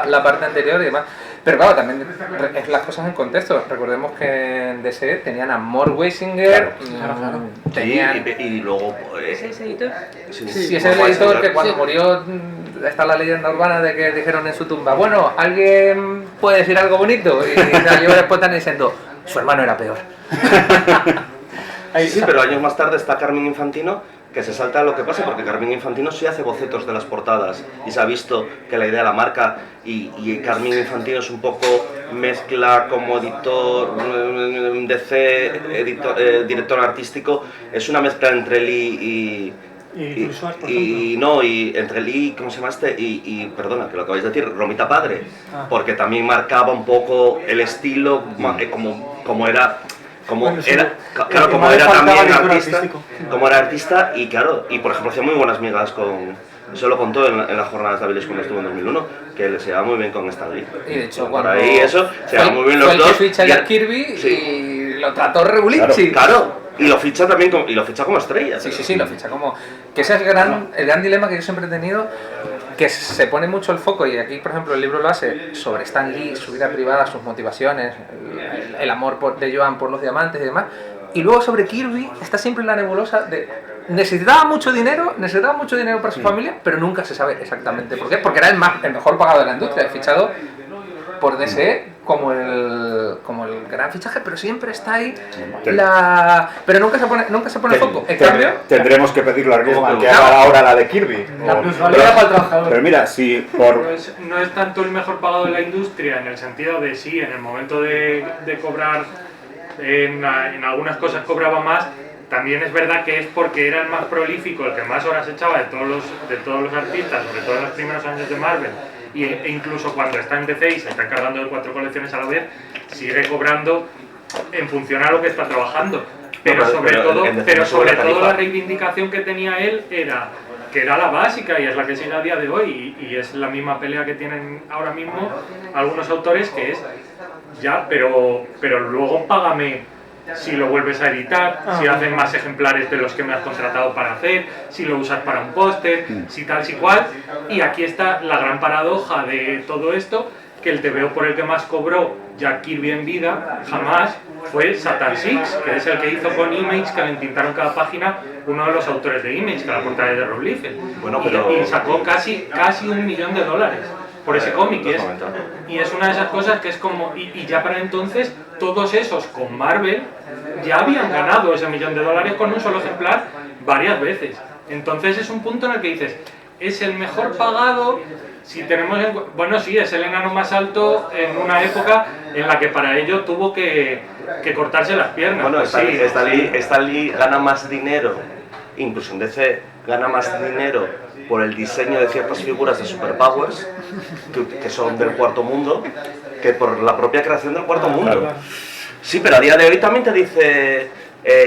la parte anterior y demás. Pero claro, también es las cosas en contexto. Recordemos que en DC tenían a Mort Weisinger, claro. tenían... Y luego... ¿Es ese editor? Sí, es el editor que cuando murió está la leyenda urbana de que dijeron en su tumba, bueno, ¿alguien puede decir algo bonito? Y salió después están diciendo, su hermano era peor. Sí, pero años más tarde está Carmine Infantino, que se salta lo que pasa, porque Carmine Infantino sí hace bocetos de las portadas y se ha visto que la idea de la marca y Carmine Infantino es un poco mezcla como editor, DC, director artístico, es una mezcla entre Lee y entre Lee, ¿cómo se llama este? Y perdona, que lo acabáis de decir, Romita Padre, porque también marcaba un poco el estilo, como era... Como era también artista y claro, y por ejemplo hacía muy buenas migas con, eso lo contó en las jornadas de Avilés cuando estuvo en 2001, que le se llevaba muy bien con Stan Lee. Y de hecho por ahí eso, se llevaba muy bien los dos. Fue el que ficha a Kirby sí. y lo trató regulinchi. Claro, y lo ficha también como estrella. Sí, lo ficha como... Que ese es el gran dilema que yo siempre he tenido, que se pone mucho el foco, y aquí por ejemplo el libro lo hace, sobre Stan Lee, su vida privada, sus motivaciones, el amor de Joan por los diamantes y demás, y luego sobre Kirby está siempre la nebulosa de necesitaba mucho dinero para su familia, pero nunca se sabe exactamente por qué, porque era el mejor pagado de la industria, fichado por DC como el gran fichaje, pero siempre está ahí pero nunca se pone el foco. En cambio, tendremos que pedirle a Griezmann que haga ahora la de Kirby. La plusvalía para el trabajador. Pero mira, si No es tanto el mejor pagado de la industria, en el sentido de sí, en el momento de cobrar, en algunas cosas cobraba más. También es verdad que es porque era el más prolífico, el que más horas echaba de todos los artistas, sobre todo en los primeros años de Marvel. E incluso cuando está en DC y se está encargando de 4 colecciones a la vez, sigue cobrando en función a lo que está trabajando. Pero sobre todo la reivindicación que tenía él era que era la básica y es la que sigue a día de hoy, y es la misma pelea que tienen ahora mismo algunos autores, que es ya, pero luego págame si lo vuelves a editar, si hacen más ejemplares de los que me has contratado para hacer, si lo usas para un póster, si tal, si cual. Y aquí está la gran paradoja de todo esto, que el TVO por el que más cobró Jack Kirby en vida jamás fue Satan Six, que es el que hizo con Image, que le entintaron cada página uno de los autores de Image, que la portada es de Rob Liefeld. Bueno, pero... y sacó casi $1 millón por ese cómic, y es una de esas cosas que es como, y ya para entonces todos esos con Marvel ya habían ganado ese $1 millón con un solo ejemplar varias veces. Entonces es un punto en el que dices, es el mejor pagado, si tenemos bueno, sí, es el enano más alto en una época en la que para ello tuvo que cortarse las piernas. Bueno, pues sí. Stan Lee gana más dinero, incluso en DC gana más dinero por el diseño de ciertas figuras de superpowers que son del cuarto mundo, que por la propia creación del cuarto mundo. Sí, pero a día de hoy también te dice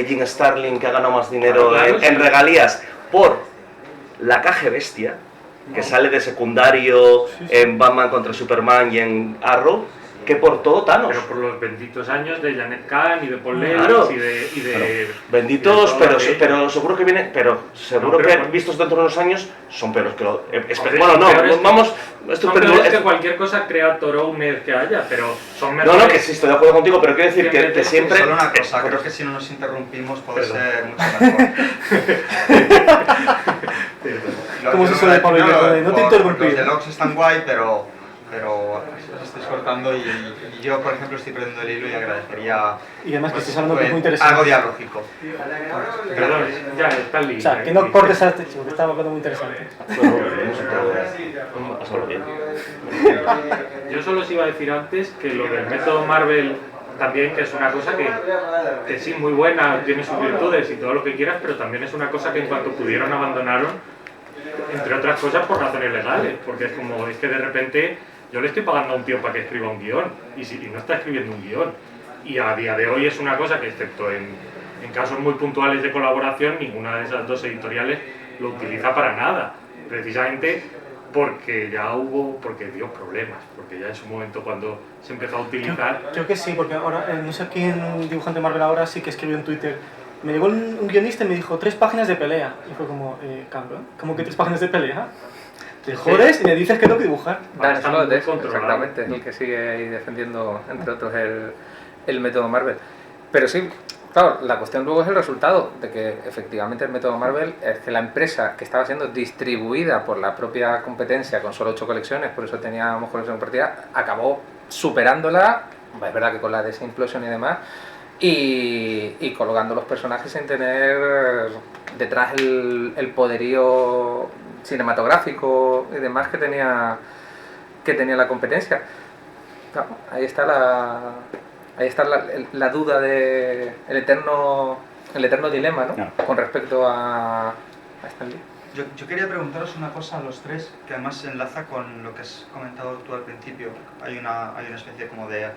Jim Starlin que ha ganado más dinero en regalías por la Caja Bestia, que sale de secundario en Batman contra Superman y en Arrow, que por todo Thanos. Pero por los benditos años de Janet Kahn y de Paul Claro. Lewis y de benditos, y de todo pero seguro que viene, seguro que vistos dentro de unos años son peores que lo. Joder, Bueno, no, peores vamos. Son peores que cualquier cosa creator owner que haya, pero son mejores. No, que sí, estoy de acuerdo contigo, pero quiero decir que siempre. Solo una cosa, creo que si no nos interrumpimos puede ser mucho mejor. ¿Cómo se suele Pablo? No te interrumpí. Los deluxe están guay, pero os estáis cortando y yo, por ejemplo, estoy perdiendo el hilo y agradecería... Y además que estés hablando que es muy interesante. Algo dialógico. Perdón, ya está O sea, que no cortes a este chico, que estaba hablando muy interesante. Yo solo os iba a decir antes que lo del método Marvel también, que es una cosa que sí, muy buena, tiene sus virtudes y todo lo que quieras, pero también es una cosa que en cuanto pudieron abandonaron, entre otras cosas por razones legales, porque es que de repente yo le estoy pagando a un tío para que escriba un guión, y no está escribiendo un guión. Y a día de hoy es una cosa que, excepto en casos muy puntuales de colaboración, ninguna de esas dos editoriales lo utiliza para nada, precisamente porque dio problemas, porque ya en su momento cuando se empezó a utilizar... Creo que sí, porque ahora, no sé quién, un dibujante Marvel ahora sí que escribió en Twitter, me llegó un guionista y me dijo 3 páginas de pelea, y fue como, cabrón, ¿cómo que 3 páginas de pelea? Te jodes y me dices que tengo que dibujar. Dan Está Slott, muy exactamente, es el que sigue ahí defendiendo, entre otros, el método Marvel. Pero sí, claro, la cuestión luego es el resultado de que efectivamente el método Marvel es que la empresa que estaba siendo distribuida por la propia competencia con solo 8 colecciones, por eso teníamos colección compartida, acabó superándola, es verdad que con la DC Implosion y demás, y colocando los personajes sin tener detrás el poderío cinematográfico y demás que tenía la competencia. Claro, ahí está la duda de el eterno dilema, ¿no? Con respecto a Stan Lee. Yo quería preguntaros una cosa a los tres, que además se enlaza con lo que has comentado tú al principio. Hay una especie como de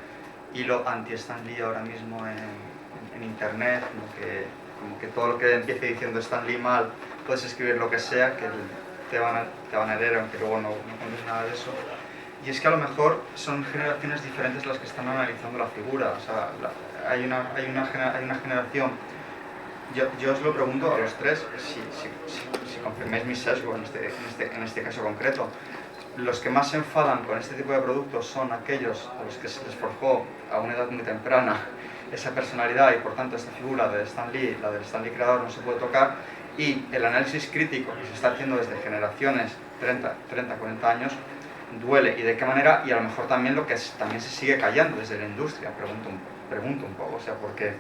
hilo anti-Stan Lee ahora mismo en internet, como que todo lo que empiece diciendo Stan Lee mal, puedes escribir lo que sea, que te van a leer, aunque luego no pones nada de eso. Y es que a lo mejor son generaciones diferentes las que están analizando la figura. O sea, hay una generación. Yo os lo pregunto a los tres, si confirmáis mi sesgo en este caso concreto. Los que más se enfadan con este tipo de productos son aquellos a los que se les forjó a una edad muy temprana esa personalidad y por tanto esta figura de Stan Lee, la del Stan Lee creador, no se puede tocar, y el análisis crítico que se está haciendo desde generaciones 30, 40 años duele, y de qué manera, y a lo mejor también lo que también se sigue callando desde la industria. Pregunto un poco, o sea, porque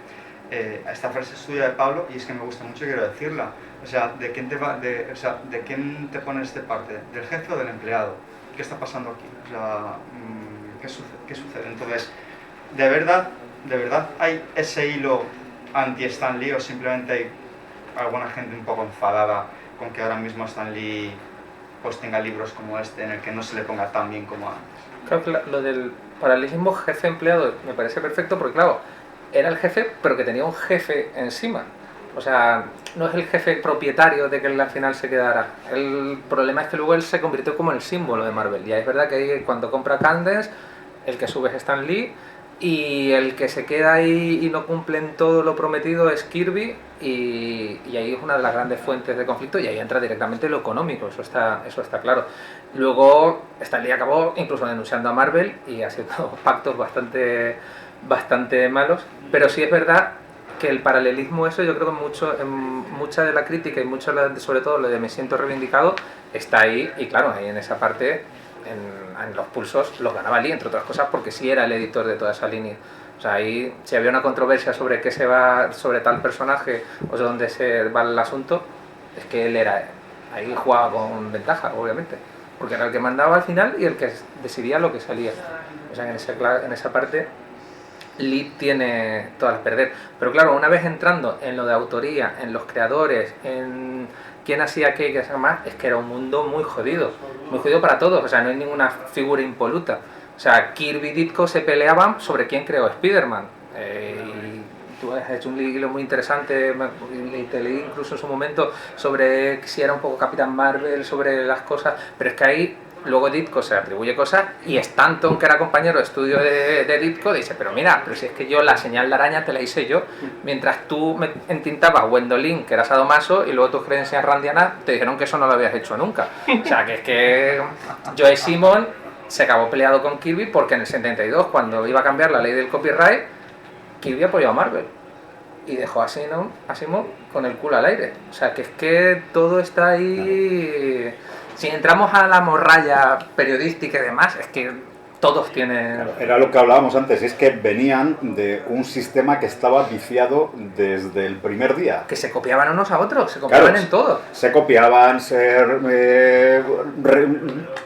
esta frase es tuya de Pablo y es que me gusta mucho y quiero decirla. O sea, ¿de quién te pones de parte? ¿Del jefe o del empleado? ¿Qué está pasando aquí? O sea, ¿qué sucede? Entonces, ¿de verdad hay ese hilo anti-Stan Lee o simplemente hay alguna gente un poco enfadada con que ahora mismo Stan Lee pues tenga libros como este en el que no se le ponga tan bien como antes? Creo que lo del paralelismo jefe-empleado me parece perfecto porque, claro, era el jefe, pero que tenía un jefe encima. O sea, no es el jefe propietario de que él al final se quedara. El problema es que luego él se convirtió como el símbolo de Marvel. Y es verdad que ahí, cuando compra Candace, el que sube es Stan Lee, y el que se queda ahí y no cumplen todo lo prometido es Kirby, y ahí es una de las grandes fuentes de conflicto, y ahí entra directamente lo económico, eso está claro. Luego Stan Lee acabó incluso denunciando a Marvel y haciendo pactos bastante malos, pero sí es verdad que el paralelismo, eso yo creo que en mucha de la crítica y mucho sobre todo lo de me siento reivindicado está ahí, y claro, ahí en esa parte, en los pulsos los ganaba Lee, entre otras cosas porque sí era el editor de toda esa línea. O sea, ahí si había una controversia sobre qué se va, sobre tal personaje o de dónde se va el asunto, es que él ahí jugaba con ventaja, obviamente, porque era el que mandaba al final y el que decidía lo que salía. O sea, en esa parte Lee tiene todas las perder. Pero claro, una vez entrando en lo de autoría, en los creadores, en quién hacía qué y qué más, es que era un mundo muy jodido para todos. O sea, no hay ninguna figura impoluta. O sea, Kirby y Ditko se peleaban sobre quién creó Spider-Man. Y tú has hecho un libro muy interesante, y te leí incluso en su momento sobre si era un poco Capitán Marvel, sobre las cosas, pero es que ahí luego Ditko se atribuye cosas y Stanton, que era compañero de estudio de Ditko, dice, pero mira, pero si es que yo la señal de araña te la hice yo, mientras tú me entintabas Gwendolyn, que era sadomaso, y luego tus creencias randianas te dijeron que eso no lo habías hecho nunca. O sea, que es que Joe Simon se acabó peleado con Kirby porque en el 72, cuando iba a cambiar la ley del copyright, Kirby apoyó a Marvel y dejó a Simon con el culo al aire. O sea, que es que todo está ahí. Si entramos a la morralla periodística y demás, es que todos tienen... Era lo que hablábamos antes, es que venían de un sistema que estaba viciado desde el primer día. Que se copiaban unos a otros, se copiaban en todo. Se copiaban,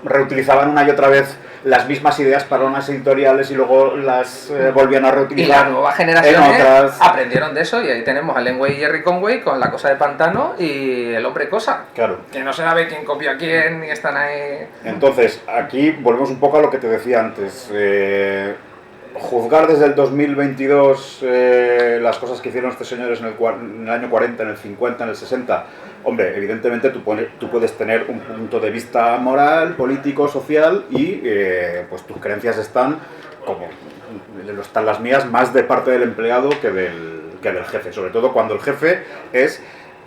reutilizaban una y otra vez las mismas ideas para unas editoriales y luego las volvían a reutilizar. Y las nuevas generaciones aprendieron de eso, y ahí tenemos a Len Wein y Jerry Conway con La cosa de pantano y El hombre cosa. Claro. Que no se sabe quién copió a quién y están ahí... Entonces, aquí volvemos un poco a lo que te decía antes. Juzgar desde el 2022 las cosas que hicieron estos señores en el año 40, en el 50, en el 60, hombre, evidentemente tú puedes tener un punto de vista moral, político, social, y pues tus creencias están, como están las mías, más de parte del empleado que del jefe, sobre todo cuando el jefe es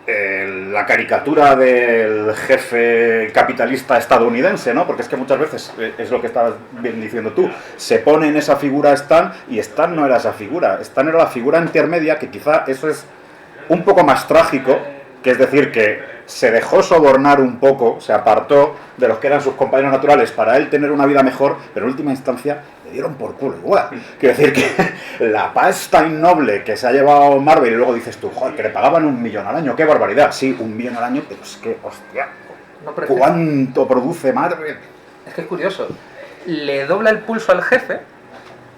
la caricatura del jefe capitalista estadounidense, ¿no? Porque es que muchas veces, es lo que estabas bien diciendo tú, se pone en esa figura Stan, y Stan no era esa figura, Stan era la figura intermedia, que quizá eso es un poco más trágico, que es decir, que se dejó sobornar un poco, se apartó de los que eran sus compañeros naturales para él tener una vida mejor, pero en última instancia le dieron por culo igual. Quiero decir que la pasta innoble que se ha llevado Marvel, y luego dices tú, joder, que le pagaban 1 millón al año, qué barbaridad. Sí, 1 millón al año, pero es que, hostia, ¿cuánto produce Marvel? Es que es curioso, le dobla el pulso al jefe,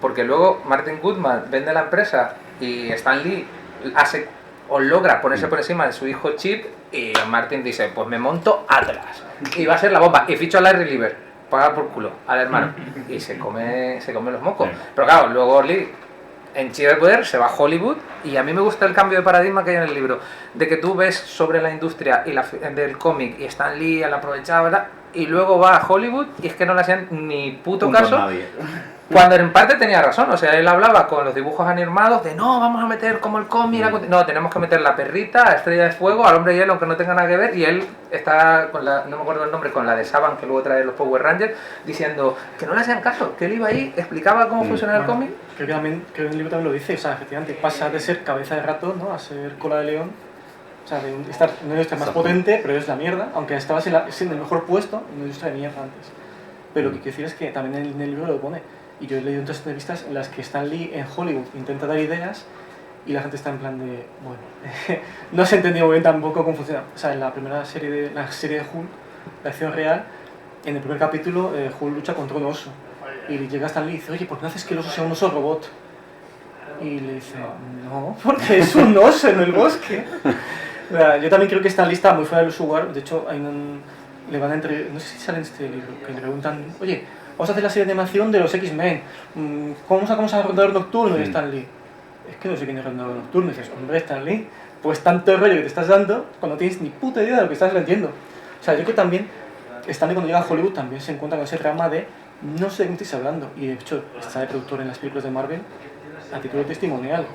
porque luego Martin Goodman vende la empresa y Stan Lee logra ponerse por encima de su hijo Chip, y Martin dice, pues me monto Atlas y va a ser la bomba, y ficho a Larry Lieber, paga por culo al hermano, y se come los mocos. Pero claro, luego Lee en Chip de Poder se va a Hollywood, y a mí me gusta el cambio de paradigma que hay en el libro, de que tú ves sobre la industria y del cómic y Stan Lee al aprovechado, ¿verdad? Y luego va a Hollywood y es que no le hacían ni puto caso. Cuando en parte tenía razón, o sea, él hablaba con los dibujos animados de no, vamos a meter como el cómic, no, tenemos que meter la perrita, a Estrella de Fuego, al Hombre de Hielo, aunque no tenga nada que ver, y él está con no me acuerdo el nombre, con la de Saban, que luego trae los Power Rangers, diciendo que no le hacían caso, que él iba ahí, explicaba cómo funcionaba el cómic. Creo que en el libro también lo dice, o sea, efectivamente pasa de ser cabeza de ratón, ¿no?, a ser cola de león. O sea, de estar en una industria más potente, pero es la mierda, aunque estabas en el mejor puesto en una industria de mierda antes. Pero lo que quiero decir es que también en el libro lo pone. Y yo he leído otras entrevistas en las que Stan Lee en Hollywood intenta dar ideas y la gente está en plan de, bueno, no se ha entendido muy bien tampoco cómo funciona. O sea, en la primera serie de Hulk, de acción real, en el primer capítulo Hulk lucha contra un oso. Y llega Stan Lee y dice, oye, ¿por qué no haces que el oso sea un oso robot? Y le dice, no, porque es un oso en el bosque. Yo también creo que Stan Lee está muy fuera de su lugar. De hecho, le van a no sé si sale en este libro, que le preguntan, oye, vamos a hacer la serie de animación de los X-Men, ¿cómo sacamos al Rondador Nocturno? Y Stan Lee, es que no sé quién es el Rondador Nocturno. Y dices, hombre, Stan Lee, pues tanto rollo que te estás dando cuando no tienes ni puta idea de lo que estás vendiendo. O sea, yo creo que también, Stanley cuando llega a Hollywood también se encuentra con ese drama de no sé de qué estáis hablando. Y de hecho está de productor en las películas de Marvel a título testimonial.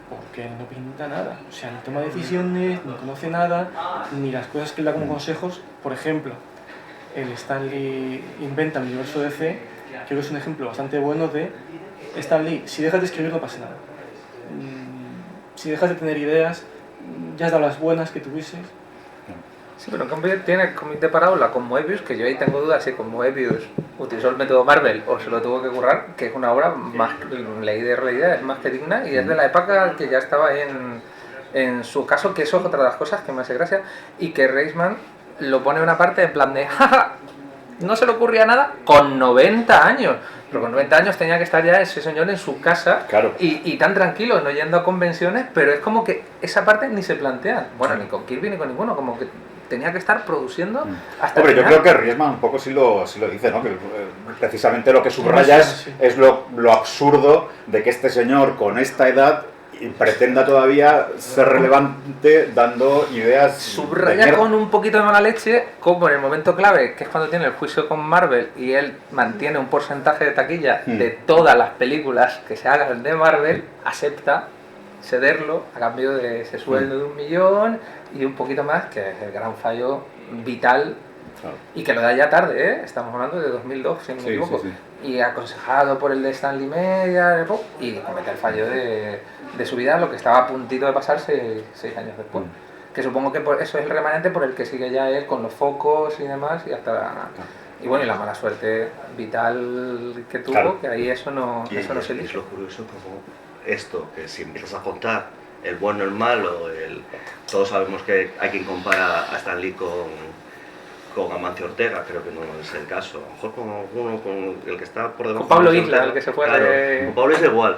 Porque no pinta nada. O sea, no toma decisiones, no conoce nada, ni las cosas que él da como consejos. Por ejemplo, el Stanley inventa el universo DC, creo que es un ejemplo bastante bueno de Stanley, si dejas de escribir no pasa nada. Si dejas de tener ideas, ya has dado las buenas que tuvieses. Sí, pero en cambio tiene el cómic de parábola con Moebius, que yo ahí tengo dudas si con Moebius utilizó el método Marvel o se lo tuvo que currar, que es una obra más, ley de realidad, es más que digna y es de la época que ya estaba en su caso, que eso es otra de las cosas que me hace gracia, y que Reisman lo pone en una parte en plan de jaja, no se le ocurría nada con 90 años. Pero con 90 años tenía que estar ya ese señor en su casa, claro. y tan tranquilo, no yendo a convenciones, pero es como que esa parte ni se plantea. Bueno, ni con Kirby ni con ninguno, como que tenía que estar produciendo hasta Hombre, el yo final. creo que Riesman un poco sí lo dice, ¿no? Que precisamente lo que subraya es lo absurdo de que este señor con esta edad pretenda todavía ser relevante dando ideas. Subraya con un poquito de mala leche, como en el momento clave, que es cuando tiene el juicio con Marvel y él mantiene un porcentaje de taquilla de todas las películas que se hagan de Marvel, acepta cederlo a cambio de ese sueldo de 1 millón y un poquito más, que es el gran fallo vital. Claro. Y que lo da ya tarde, ¿eh? Estamos hablando de 2002, si no me equivoco. Sí. Y aconsejado por el de Stanley Media, y comete el fallo de su vida, lo que estaba a puntito de pasar 6 años después. Que supongo que eso es el remanente por el que sigue ya él con los focos y demás, y hasta... Y bueno, y la mala suerte vital que tuvo, claro. Que ahí eso no se elige. Es lo curioso como esto, que si empiezas a contar el bueno, el malo, todos sabemos que hay quien compara a Stan Lee con Amancio Ortega, creo que no es el caso. A lo mejor con el que está por debajo. Con Pablo Isla, el que se fue claro, con Pablo es igual,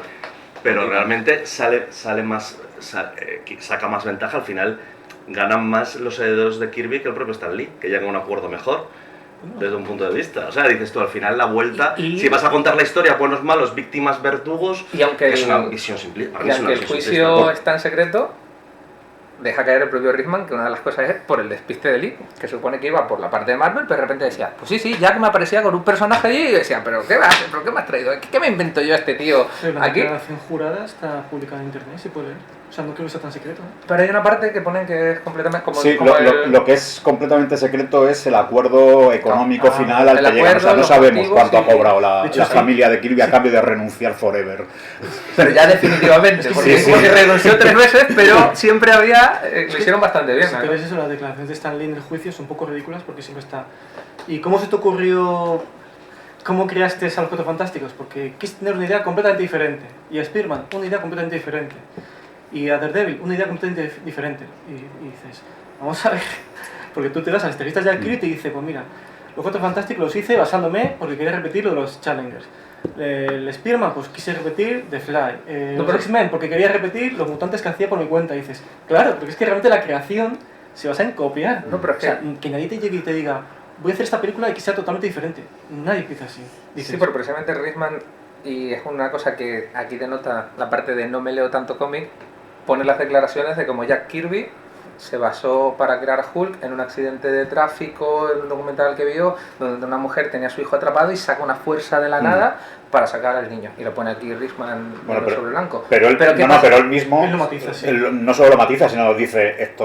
pero realmente sale más, saca más ventaja. Al final ganan más los herederos de Kirby que el propio Stan Lee, que llegan a un acuerdo mejor desde un punto de vista. O sea, dices tú, al final la vuelta, si vas a contar la historia, buenos, malos, víctimas, verdugos, y aunque es una visión simplista. Y aunque el juicio está en secreto, deja caer el propio Rickman que una de las cosas es por el despiste de Lee, que supone que iba por la parte de Marvel, pero de repente decía, pues sí, ya que me aparecía con un personaje allí, y decía, ¿pero qué me has traído? ¿Qué me invento yo a este tío la aquí? La declaración jurada está publicada en internet, se puede leer. O sea, no creo que sea tan secreto, ¿no? Pero hay una parte que ponen que es completamente como... Sí, como lo que es completamente secreto es el acuerdo económico final al que llegan. O sea, no sabemos cuánto ha cobrado la familia de Kirby a cambio de renunciar forever. Pero ya definitivamente, porque renunció 3 veces, pero siempre había... lo hicieron bastante bien. Pero es eso, las declaraciones de Stan Lee en el juicio son un poco ridículas porque siempre está... ¿Y cómo se te ocurrió...? ¿Cómo creaste a los Cuatro Fantásticos? Porque quisiste tener una idea completamente diferente. Y a Spearman, una idea completamente diferente. Y a Daredevil, una idea completamente diferente. Y dices, vamos a ver, porque tú te vas a las entrevistas de Kirby y te dice, pues mira, los Cuatro Fantásticos los hice basándome porque quería repetir lo de los Challengers. El Spearman, pues quise repetir The Fly. Los X-Men, porque quería repetir los mutantes que hacía por mi cuenta. Y dices, claro, porque es que realmente la creación se basa en copiar. No, pero o sea, que nadie te llegue y te diga, voy a hacer esta película y que sea totalmente diferente. Nadie empieza así. Dices, sí, pero precisamente Rickman, y es una cosa que aquí denota la parte de no me leo tanto cómic, pone las declaraciones de cómo Jack Kirby se basó para crear Hulk en un accidente de tráfico, en un documental que vio, donde una mujer tenía a su hijo atrapado y saca una fuerza de la nada para sacar al niño. Y lo pone aquí Rickman sobre blanco. Pero él mismo él lo matiza, sí. No solo lo matiza, sino dice,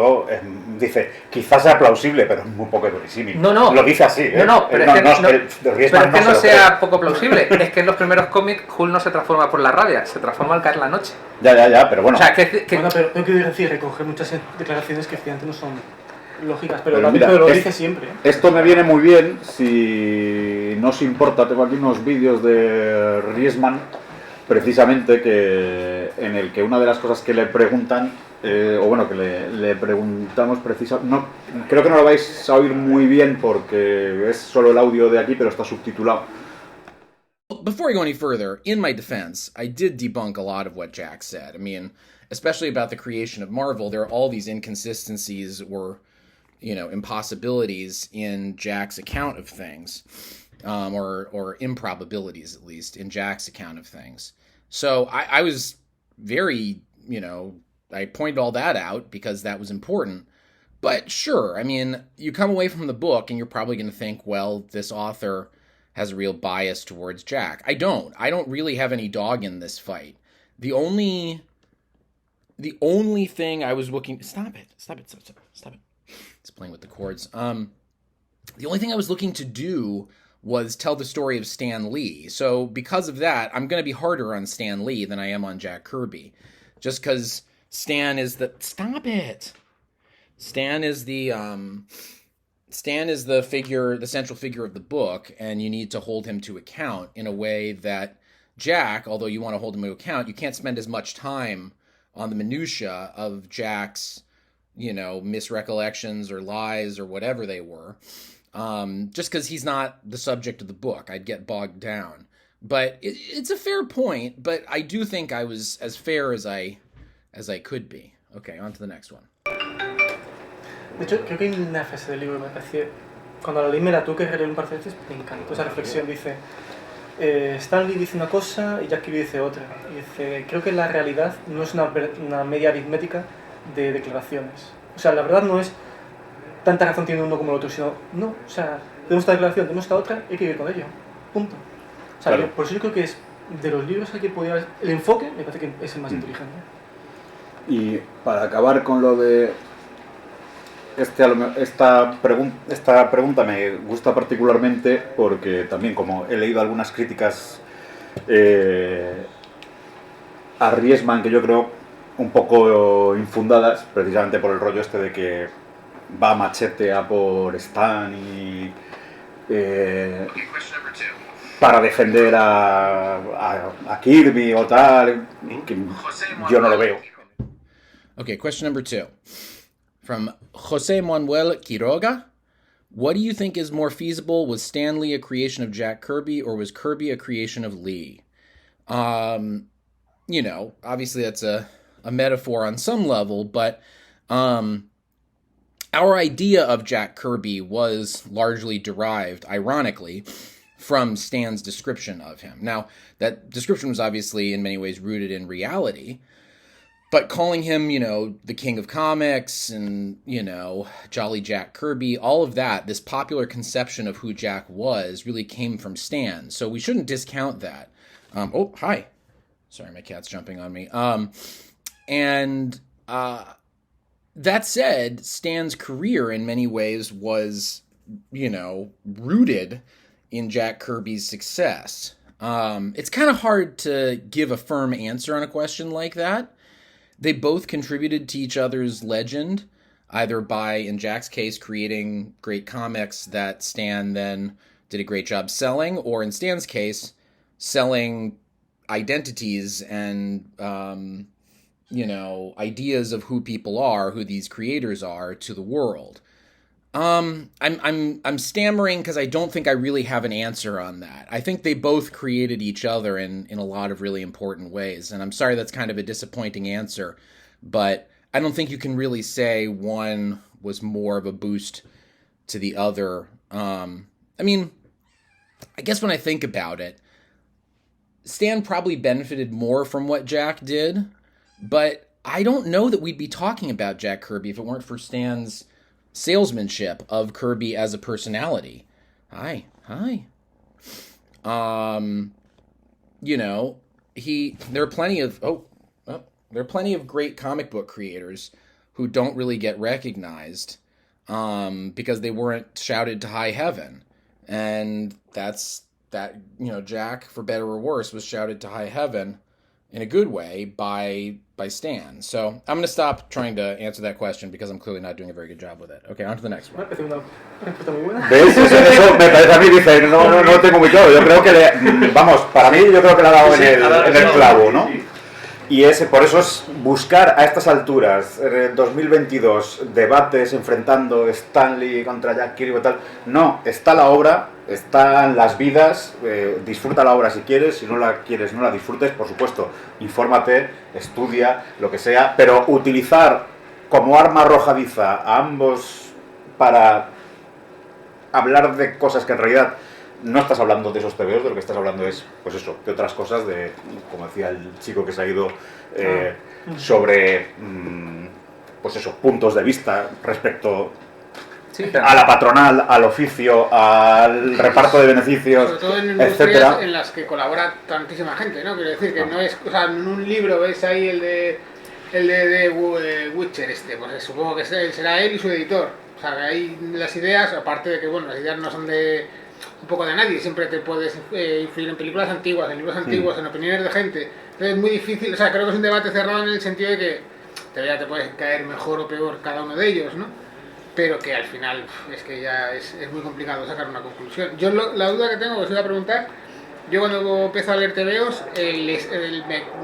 dice, quizás sea plausible, pero es muy poco verosímil. No. Lo dice así, ¿eh? No, pero es que no sea poco plausible. Es que en los primeros cómics Hulk no se transforma por la rabia, se transforma al caer la noche. Ya, pero bueno. O sea, Bueno, pero tengo que decir, recoger muchas declaraciones que efectivamente no son lógicas, pero lo dice siempre. Esto me viene muy bien, si no os importa, tengo aquí unos vídeos de Riesman, precisamente, en el que una de las cosas que le preguntan, que le preguntamos precisamente, no, creo que no lo vais a oír muy bien porque es solo el audio de aquí, pero está subtitulado. Before I go any further, in my defense, I did debunk a lot of what Jack said. I mean, especially about the creation of Marvel, there are all these inconsistencies or, impossibilities in Jack's account of things, or improbabilities, at least, in Jack's account of things. So I was very, I pointed all that out because that was important. But sure, I mean, you come away from the book and you're probably going to think, well, this author has a real bias towards Jack. I don't really have any dog in this fight. The only thing I was looking... Stop it. It's playing with the chords. The only thing I was looking to do was tell the story of Stan Lee. So because of that, I'm going to be harder on Stan Lee than I am on Jack Kirby. Just because Stan is the... Stop it! Stan is the figure, the central figure of the book, and you need to hold him to account in a way that Jack, although you want to hold him to account, you can't spend as much time on the minutia of Jack's, misrecollections or lies or whatever they were, just because he's not the subject of the book. I'd get bogged down. But it's a fair point, but I do think I was as fair as I could be. Okay, on to the next one. De hecho, creo que hay una frase del libro que me parece, cuando la leí me la tuve que releer un par de veces, me encantó esa reflexión. Dice, Stanley dice una cosa y Jack Kirby dice otra. Y dice, creo que la realidad no es una media aritmética de declaraciones. O sea, la verdad no es tanta razón tiene uno como el otro, sino, no, o sea, tenemos esta declaración, tenemos esta otra, y hay que vivir con ello. Punto. O sea, claro. por eso yo creo que es de los libros que podía haber, el enfoque me parece que es el más inteligente. Y para acabar con lo de... Esta pregunta me gusta particularmente porque también, como he leído algunas críticas a Riesman, que yo creo un poco infundadas, precisamente por el rollo este de que va machete a por Stan y para defender a Kirby o tal, que yo no lo veo. Okay, question number 2. From Jose Manuel Quiroga, what do you think is more feasible? Was Stan Lee a creation of Jack Kirby, or was Kirby a creation of Lee? Obviously that's a metaphor on some level, but our idea of Jack Kirby was largely derived, ironically, from Stan's description of him. Now, that description was obviously in many ways rooted in reality, but calling him, the king of comics and, Jolly Jack Kirby, all of that, this popular conception of who Jack was really came from Stan. So we shouldn't discount that. Oh, hi. Sorry, my cat's jumping on me. That said, Stan's career in many ways was, rooted in Jack Kirby's success. It's kind of hard to give a firm answer on a question like that. They both contributed to each other's legend, either by, in Jack's case, creating great comics that Stan then did a great job selling, or in Stan's case, selling identities and, ideas of who people are, who these creators are, to the world. I'm stammering because I don't think I really have an answer on that. I think they both created each other in a lot of really important ways, and I'm sorry that's kind of a disappointing answer, but I don't think you can really say one was more of a boost to the other. I guess when I think about it, Stan probably benefited more from what Jack did, but I don't know that we'd be talking about Jack Kirby if it weren't for Stan's salesmanship of Kirby as a personality. Hi. There are plenty of great comic book creators who don't really get recognized because they weren't shouted to high heaven. And Jack, for better or worse, was shouted to high heaven in a good way by Stan. So I'm going to stop trying to answer that question because I'm clearly not doing a very good job with it. Okay, on to the next one. Una respuesta muy buena. ¿Ves? Eso me parece a mí, dice, no tengo muy claro. Yo creo que, para mí yo creo que le ha dado en el clavo, ¿no? Y por eso es buscar a estas alturas, en 2022, debates enfrentando Stanley contra Jack Kirby y tal. No, está la obra, están las vidas, disfruta la obra si quieres, si no la quieres no la disfrutes, por supuesto, infórmate, estudia, lo que sea, pero utilizar como arma arrojadiza a ambos para hablar de cosas que en realidad no estás hablando de esos TVOs, de lo que estás hablando es, pues eso, de otras cosas, de, como decía el chico que se ha ido, sobre, pues eso, puntos de vista respecto Sí, a la patronal, al oficio, al reparto de beneficios, sobre todo en industrias etcétera. en las que colabora tantísima gente, ¿no? Quiero decir que no es, o sea, en un libro ves ahí el de Witcher pues supongo que será él y su editor. O sea, que ahí las ideas, aparte de que, bueno, las ideas no son de un poco de nadie, siempre te puedes influir en películas antiguas, en libros antiguos, en opiniones de gente. Entonces es muy difícil, o sea, creo que es un debate cerrado en el sentido de que te puede caer mejor o peor cada uno de ellos, ¿no? Pero que al final es que ya es muy complicado sacar una conclusión. Yo la duda que tengo, que os iba a preguntar, yo cuando empiezo a leer TVOs,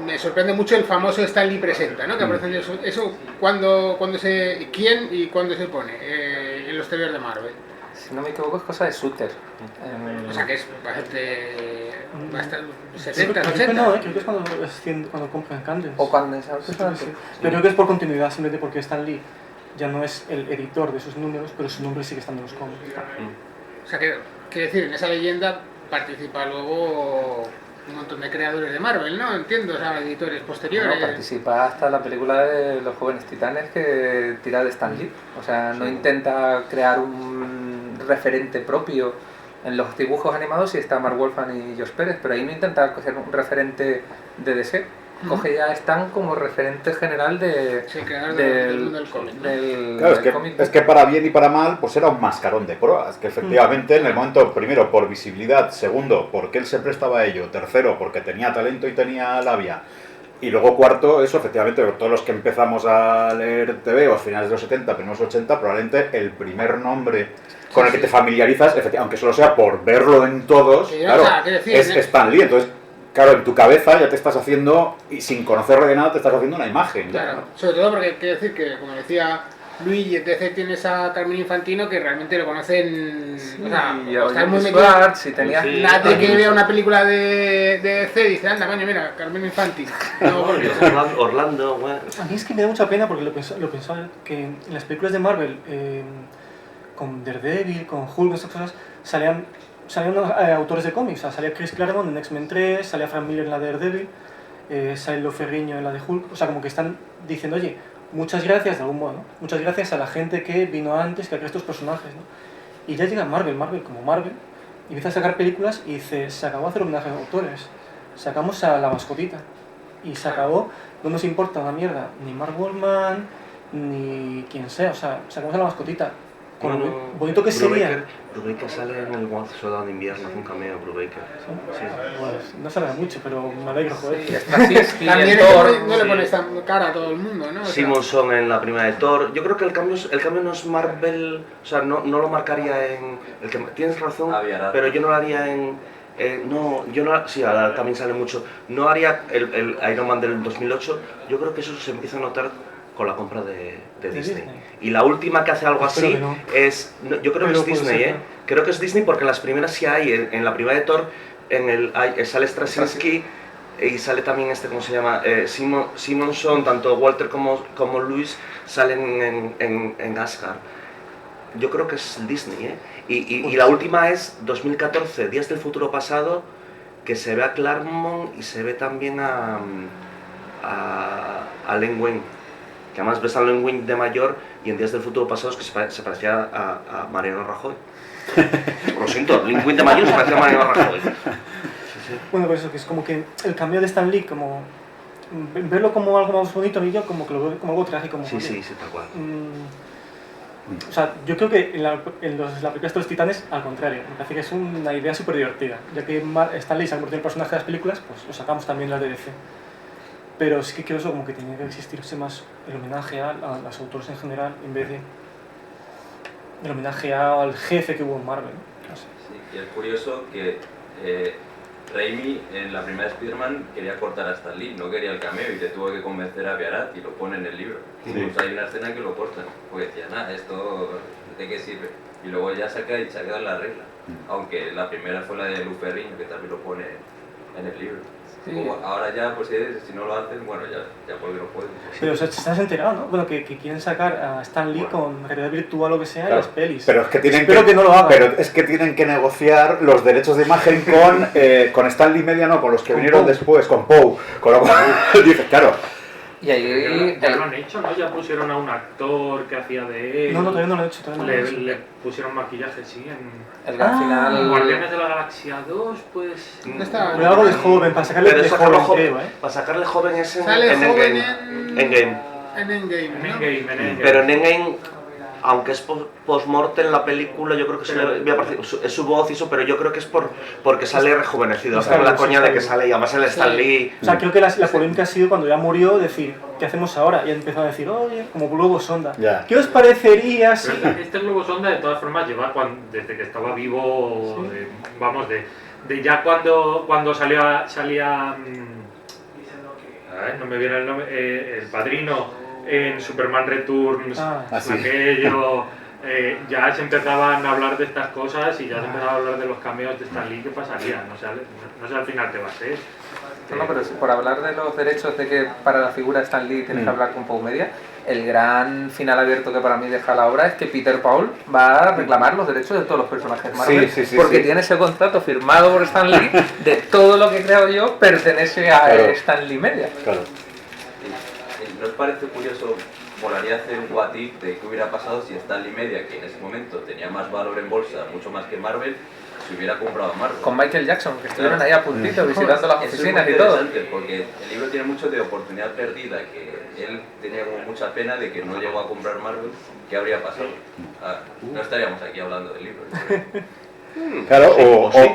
me sorprende mucho el famoso Stan Lee presenta, ¿no? Que aparece eso ¿quién y cuándo se pone en los TVOs de Marvel? Si no me equivoco es cosa de Suter. O sea que es bastante 70, Creo que 80. no, creo que es cuando compran Candence. O cuando Sí, sí. Pero creo que es por continuidad, simplemente porque Stan Lee ya no es el editor de esos números, pero su nombre sigue estando en los cómics. O sea que, quiero decir, en esa leyenda participa luego un montón de creadores de Marvel, ¿no? Entiendo, o sea, editores posteriores. No, participa hasta la película de Los Jóvenes Titanes que tira de Stan Lee. O sea, no intenta crear un referente propio en los dibujos animados, y está Mark Wolfman y Josh Pérez, pero ahí no intenta ser un referente de DC. Coge ya a Stan como referente general del mundo del cómic, ¿no? Claro, es que para bien y para mal, pues era un mascarón de proas, que efectivamente en el momento, primero, por visibilidad, segundo, porque él se prestaba a ello, tercero, porque tenía talento y tenía labia, y luego cuarto, eso, efectivamente, todos los que empezamos a leer TV a finales de los 70, primeros 80, probablemente el primer nombre con el que te familiarizas, aunque solo sea por verlo en todos, claro, es Stan Lee. Entonces, claro, en tu cabeza ya te estás haciendo, y sin conocerlo de nada, te estás haciendo una imagen. Claro, ¿no? sobre todo porque quiero decir que, como decía Luigi, en DC tienes a Carmen Infantino, que realmente lo conocen, Sí, o sea, y está muy metido. Schwartz, si tenías... Sí. Nadie que vea una película de DC dice, anda, coño, mira, Carmen Infantino. No, porque, Orlando, bueno. A mí es que me da mucha pena porque lo pensaba que en las películas de Marvel, con Daredevil, con Hulk, esas cosas, salían autores de cómics. O sea, salía Chris Claremont en X-Men 3, salía Frank Miller en la de Daredevil, sale Lo Ferrigno en la de Hulk. O sea, como que están diciendo, oye, muchas gracias, de algún modo, ¿no? Muchas gracias a la gente que vino antes, que ha creado estos personajes, ¿no? Y ya llega Marvel como Marvel, y empieza a sacar películas y dice, se acabó de hacer homenaje a autores, sacamos a la mascotita, y se acabó, no nos importa una mierda, ni Mark Wolfman, ni quien sea, o sea, sacamos a la mascotita. Con lo bonito que sería. Brubaker sale en el Soldado de Invierno, hace un cameo, Brubaker. Sí. Pues, no sabe mucho, pero me alegro, joder. también Thor, no le pones tan cara a todo el mundo, ¿no? O sea, Simonson en la primera de Thor. Yo creo que el cambio no es Marvel, o sea, no lo marcaría en... tienes razón, pero yo no lo haría en... sí, ahora también sale mucho. No haría el Iron Man del 2008, yo creo que eso se empieza a notar con la compra de Disney. Y la última que hace algo así no. es... yo creo que es Disney, ser, ¿no? Creo que es Disney porque en las primeras sí hay, en la primera de Thor, sale Straczynski y sale también ¿cómo se llama? Simonson, tanto Walter como Luis salen en Asgard. Yo creo que es Disney, Y la última es 2014, Días del Futuro Pasado, que se ve a Claremont y se ve también a Len Wein, que además ves a Len Wein de mayor, y en Días del Futuro Pasado es que se parecía a Mariano Rajoy. Lo siento, Len Wein de mayor se parecía a Mariano Rajoy. Bueno, pues eso, que es como que el cambio de Stan Lee, como verlo como algo más bonito, y yo como que lo veo como algo trágico. Sí, tal cual. O sea, yo creo que en la película de los Titanes, al contrario, me parece que es una idea súper divertida. Ya que Stan Lee se ha convertido en el personaje de las películas, pues lo sacamos también las de DC. Pero sí que creo eso, como que tenía que existirse más el homenaje a los autores en general, en vez de el homenaje al jefe que hubo en Marvel. No sé. Sí, y es curioso que Raimi en la primera Spider-Man quería cortar a Stan Lee, no quería el cameo y le tuvo que convencer a Viarat y lo pone en el libro. Sí. Incluso hay una escena que lo cortan, porque decía, nada, esto ¿de qué sirve? Y luego ya se ha quedado en la regla, aunque la primera fue la de Lou Ferrigno, que también lo pone en el libro. Ahora ya, pues si no lo hacen, bueno, ya porque no pueden. Pero o sea, estás enterado, ¿no? Bueno, que quieren sacar a Stan Lee con realidad virtual o lo que sea, Claro. y las pelis. Pero es que tienen Espero que no lo hagan. Pero es que tienen que negociar los derechos de imagen con Stanley Media, no, con los que Con vinieron Poe. después, con Poe. Con lo cual, dices, claro, Y ahí... Ya lo han hecho, ¿no? Ya pusieron a un actor que hacía de él. No, todavía no lo he hecho. Todavía no lo he hecho. Le pusieron maquillaje, sí, en El gran final... Guardianes de la Galaxia 2, pues... No está. Pero algo de joven, para sacarle Pero de sacarlo joven, creo, ¿eh? para sacarle joven es en Sale en joven Endgame. Endgame. en Endgame, En ¿no? Endgame, en Endgame. Pero en Endgame, aunque es post-mortem la película, yo creo que se le había parecido, es su voz y eso, pero yo creo que es porque sale rejuvenecido. Está Hacer la bien, coña está de que bien. sale y además el Stan Lee. O sea, creo que la polémica ha sido cuando ya murió, decir, ¿qué hacemos ahora? Y empezó a decir, oye, como globo sonda. Ya. ¿Qué os parecería si...? Pero este globo sonda de todas formas lleva desde que estaba vivo, Sí. vamos, de ya cuando salía no me viene el nombre, el Padrino en Superman Returns, sí. aquello, ya se empezaban a hablar de estas cosas y ya se empezaba a hablar de los cameos de Stan Lee, ¿qué pasaría? No sé al final qué va a ser. No, pero por hablar de los derechos de que para la figura de Stan Lee tienes que hablar con Poe Media, el gran final abierto que para mí deja la obra es que Peter Paul va a reclamar los derechos de todos los personajes Marvel, Sí, porque tiene ese contrato firmado por Stan Lee de todo lo que he creado yo pertenece a Claro. Stan Lee Media. claro. ¿No os parece curioso, molaría hacer un what if de qué hubiera pasado si Stanley Media, que en ese momento tenía más valor en bolsa, mucho más que Marvel, se hubiera comprado Marvel? Con Michael Jackson, que estuvieron ahí a puntito visitando las Eso oficinas es y muy todo. interesante, porque el libro tiene mucho de oportunidad perdida, que él tenía como mucha pena de que no llegó a comprar Marvel. ¿Qué habría pasado? No estaríamos aquí hablando del libro. Claro,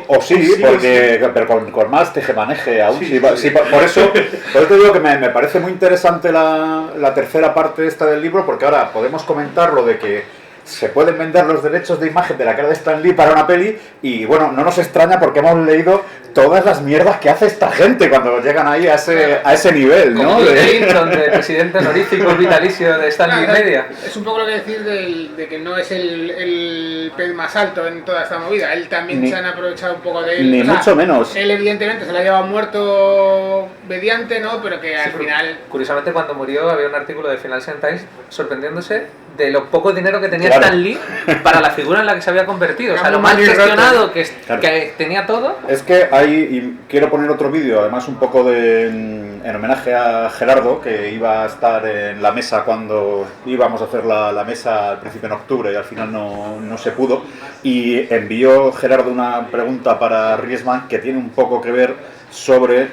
o sí, Sí, porque, pero con más tejemaneje aún. Sí, Sí, por eso te digo que me parece muy interesante la tercera parte esta del libro, porque ahora podemos comentar lo de que se pueden vender los derechos de imagen de la cara de Stan Lee para una peli, y bueno, no nos extraña porque hemos leído todas las mierdas que hace esta gente cuando llegan ahí a ese nivel, ¿no? Como Bill Clinton, de presidente honorífico vitalicio de Stan Lee Media. Es un poco lo que decir de que no es el pez más alto en toda esta movida. Él también se han aprovechado un poco de él. Ni mucho menos. Él evidentemente se la ha llevado muerto mediante, ¿no? Pero que al final... Curiosamente, cuando murió había un artículo de Financial Times sorprendiéndose de lo poco dinero que tenía Claro. Stan Lee para la figura en la que se había convertido. O sea, lo mal Money gestionado Claro. que tenía todo. Es que hay, y quiero poner otro vídeo, además un poco en homenaje a Gerardo, que iba a estar en la mesa cuando íbamos a hacer la mesa al principio en octubre y al final no se pudo, y envió Gerardo una pregunta para Riesman que tiene un poco que ver sobre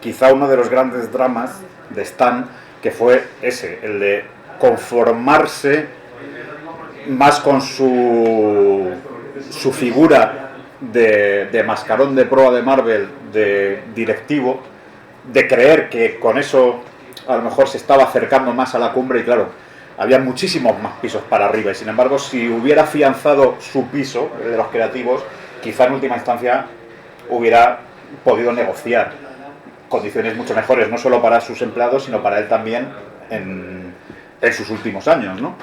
quizá uno de los grandes dramas de Stan, que fue ese, el de conformarse más con su figura de mascarón de proa de Marvel, de directivo, de creer que con eso a lo mejor se estaba acercando más a la cumbre, y claro, había muchísimos más pisos para arriba, y sin embargo si hubiera afianzado su piso, el de los creativos, quizá en última instancia hubiera podido negociar condiciones mucho mejores, no solo para sus empleados, sino para él también en sus últimos años, ¿no?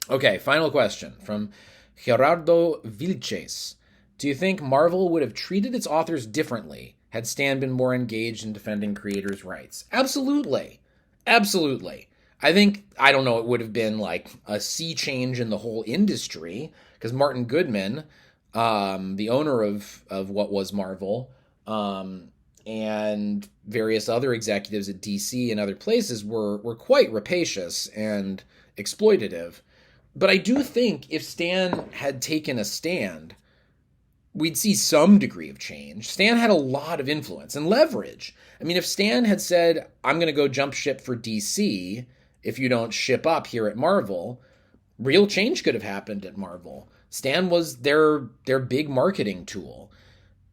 Okay, final question from Gerardo Vilches. Do you think Marvel would have treated its authors differently had Stan been more engaged in defending creators' rights? Absolutely. Absolutely. I don't know, it would have been like a sea change in the whole industry, because Martin Goodman, the owner of what was Marvel, and various other executives at DC and other places were quite rapacious and exploitative. But I do think if Stan had taken a stand, we'd see some degree of change. Stan had a lot of influence and leverage. I mean, if Stan had said, I'm going to go jump ship for DC if you don't ship up here at Marvel, real change could have happened at Marvel. Stan was their big marketing tool.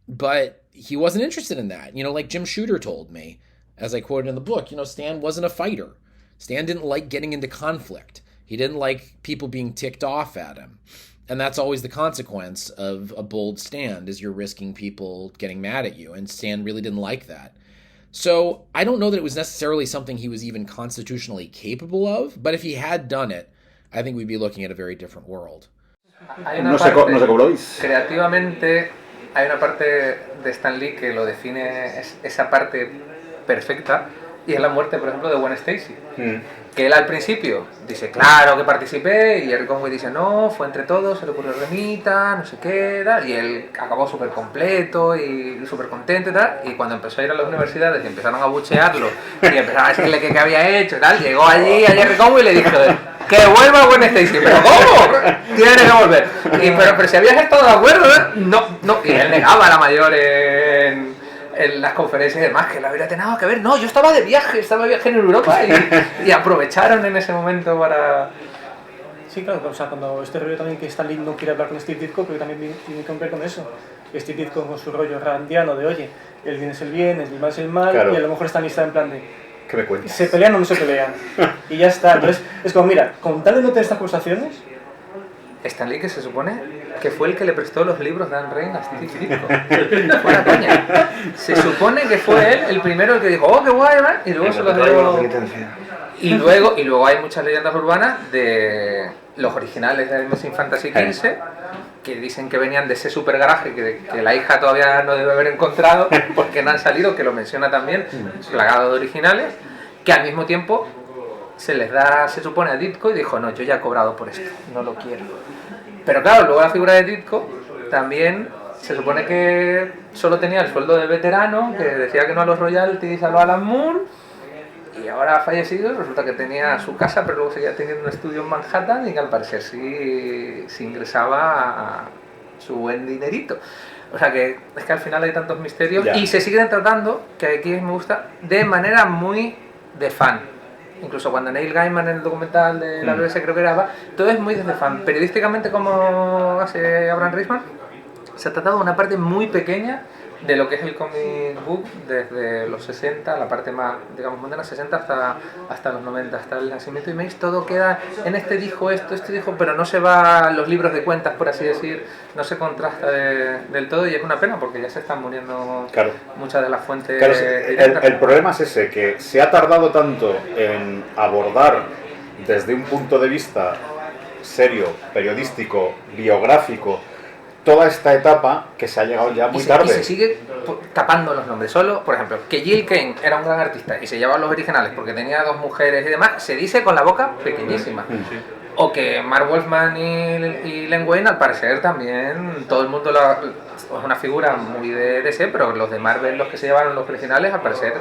But he wasn't interested in that. Like Jim Shooter told me, as I quoted in the book, Stan wasn't a fighter. Stan didn't like getting into conflict. He didn't like people being ticked off at him. And that's always the consequence of a bold stand, is you're risking people getting mad at you. And Stan really didn't like that. So I don't know that it was necessarily something he was even constitutionally capable of, but if he had done it, I think we'd be looking at a very different world. Hay una No sé parte cómo lo veis. creativamente hay una parte de Stan Lee que lo define, es esa parte perfecta, y es la muerte, por ejemplo, de Gwen Stacy. Que él al principio dice, claro que participé, y Eric Conway dice, no, fue entre todos, se le ocurrió remita, no sé qué, tal, y él acabó súper completo y súper contento y tal, y cuando empezó a ir a las universidades y empezaron a buchearlo, y empezaron a decirle qué había hecho y tal, llegó allí a Jerry Conway y le dijo, que vuelva Gwen Stacy. ¿Pero cómo? Tiene que volver. Pero si habías estado de acuerdo, no. Y él negaba la mayor en las conferencias y demás, que la habría tenido que ver. No, yo estaba de viaje en Europa y aprovecharon en ese momento para... Sí, claro, o sea, cuando este rollo también que Stan Lee no quiere hablar con Steve Ditko, creo que también tiene que ver con eso. Steve Ditko con su rollo randiano de, oye, el bien es el bien, el mal es el mal, claro. Y a lo mejor Stan Lee está en plan de... ¿Qué me cuentas? ¿Se pelean o no se pelean? Y ya está. Entonces, es como, mira, con tal de no tener estas conversaciones... Stan Lee, que se supone que fue el que le prestó los libros de Anne Rain a Steve Ditko. Fue una coña. Se supone que fue él el primero el que dijo, oh, qué guay, ¿verdad? Y luego se los dio... Y luego hay muchas leyendas urbanas de los originales de Amazing Fantasy XV que dicen que venían de ese super garaje que la hija todavía no debe haber encontrado porque no han salido, que lo menciona también, plagado de originales, que al mismo tiempo se les da, se supone, a Ditko y dijo, no, yo ya he cobrado por esto, no lo quiero. Pero claro, luego la figura de Ditko también se supone que solo tenía el sueldo de veterano, que decía que no a los royalties, a los Alan Moore, y ahora ha fallecido, resulta que tenía su casa, pero luego seguía teniendo un estudio en Manhattan y que al parecer sí ingresaba a su buen dinerito. O sea que es que al final hay tantos misterios y se siguen tratando, que aquí me gusta, de manera muy de fan. Incluso cuando Neil Gaiman en el documental de la BBC creo que era, todo es muy desde fan. Periodísticamente, como hace Abraham Riesman, se ha tratado de una parte muy pequeña de lo que es el comic book desde los 60, la parte más, digamos, moderna, 60 hasta los 90, hasta el nacimiento de Mace, todo queda en este dijo esto, este dijo, pero no se va a los libros de cuentas, por así decir, no se contrasta del todo y es una pena porque ya se están muriendo muchas de las fuentes. Claro, el problema es ese, que se ha tardado tanto en abordar desde un punto de vista serio, periodístico, biográfico, toda esta etapa que se ha llegado ya muy tarde. Y se sigue tapando los nombres. Solo, por ejemplo, que Gil Kane era un gran artista y se llevaba los originales porque tenía 2 mujeres y demás, se dice con la boca pequeñísima. O que Mark Wolfman y Len Wein, al parecer también, todo el mundo es una figura muy de DC, pero los de Marvel, los que se llevaron los originales, al parecer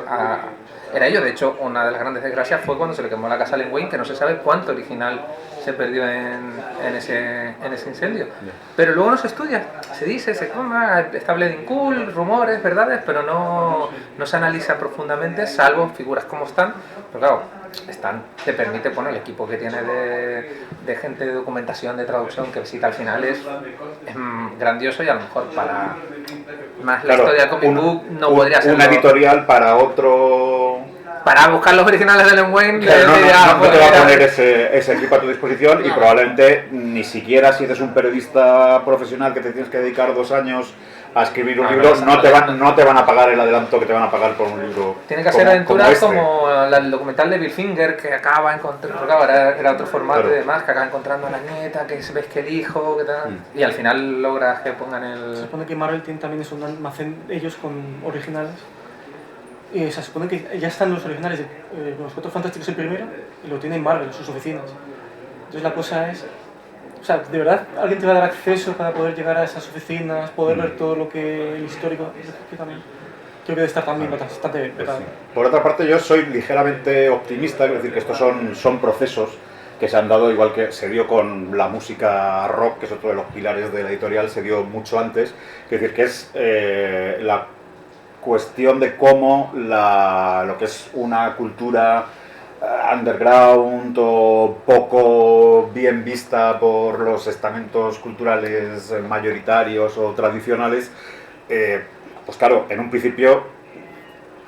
era ellos. De hecho, una de las grandes desgracias fue cuando se le quemó la casa a Len Wein, que no se sabe cuánto original se perdió en ese incendio. Pero luego no se estudia, se dice, está Bleeding Cool, rumores, verdades, pero no se analiza profundamente, salvo figuras como Stan. Pero claro, Stan te permite poner el equipo que tiene de gente de documentación, de traducción, que visita al final es grandioso y a lo mejor para más la historia del comic book no podría ser. Una editorial para otro... Para buscar los originales de Len Wein, claro, no te va a poner ese equipo a tu disposición y probablemente ni siquiera si eres un periodista profesional que te tienes que dedicar 2 años a escribir un libro, no te van a pagar el adelanto que te van a pagar por un libro. Tiene que ser aventuras como el documental de Bill Finger, que acaba encontrando, era otro formato y demás, que acaba encontrando a la nieta, que ves que el hijo, que tal, y al final logras que pongan el... Se supone que Marvel tiene también un almacén ellos con originales. Y se supone que ya están los originales de Los Cuatro Fantásticos el primero y lo tiene Marvel en sus oficinas. Entonces la cosa es, o sea, ¿de verdad alguien te va a dar acceso para poder llegar a esas oficinas, poder ver todo lo que el histórico? Que también creo que debe estar también bastante vetado. Por otra parte, yo soy ligeramente optimista, es decir, que estos son procesos que se han dado, igual que se dio con la música rock, que es otro de los pilares de la editorial, se dio mucho antes, es decir, que es la cuestión de cómo lo que es una cultura underground o poco bien vista por los estamentos culturales mayoritarios o tradicionales, pues claro, en un principio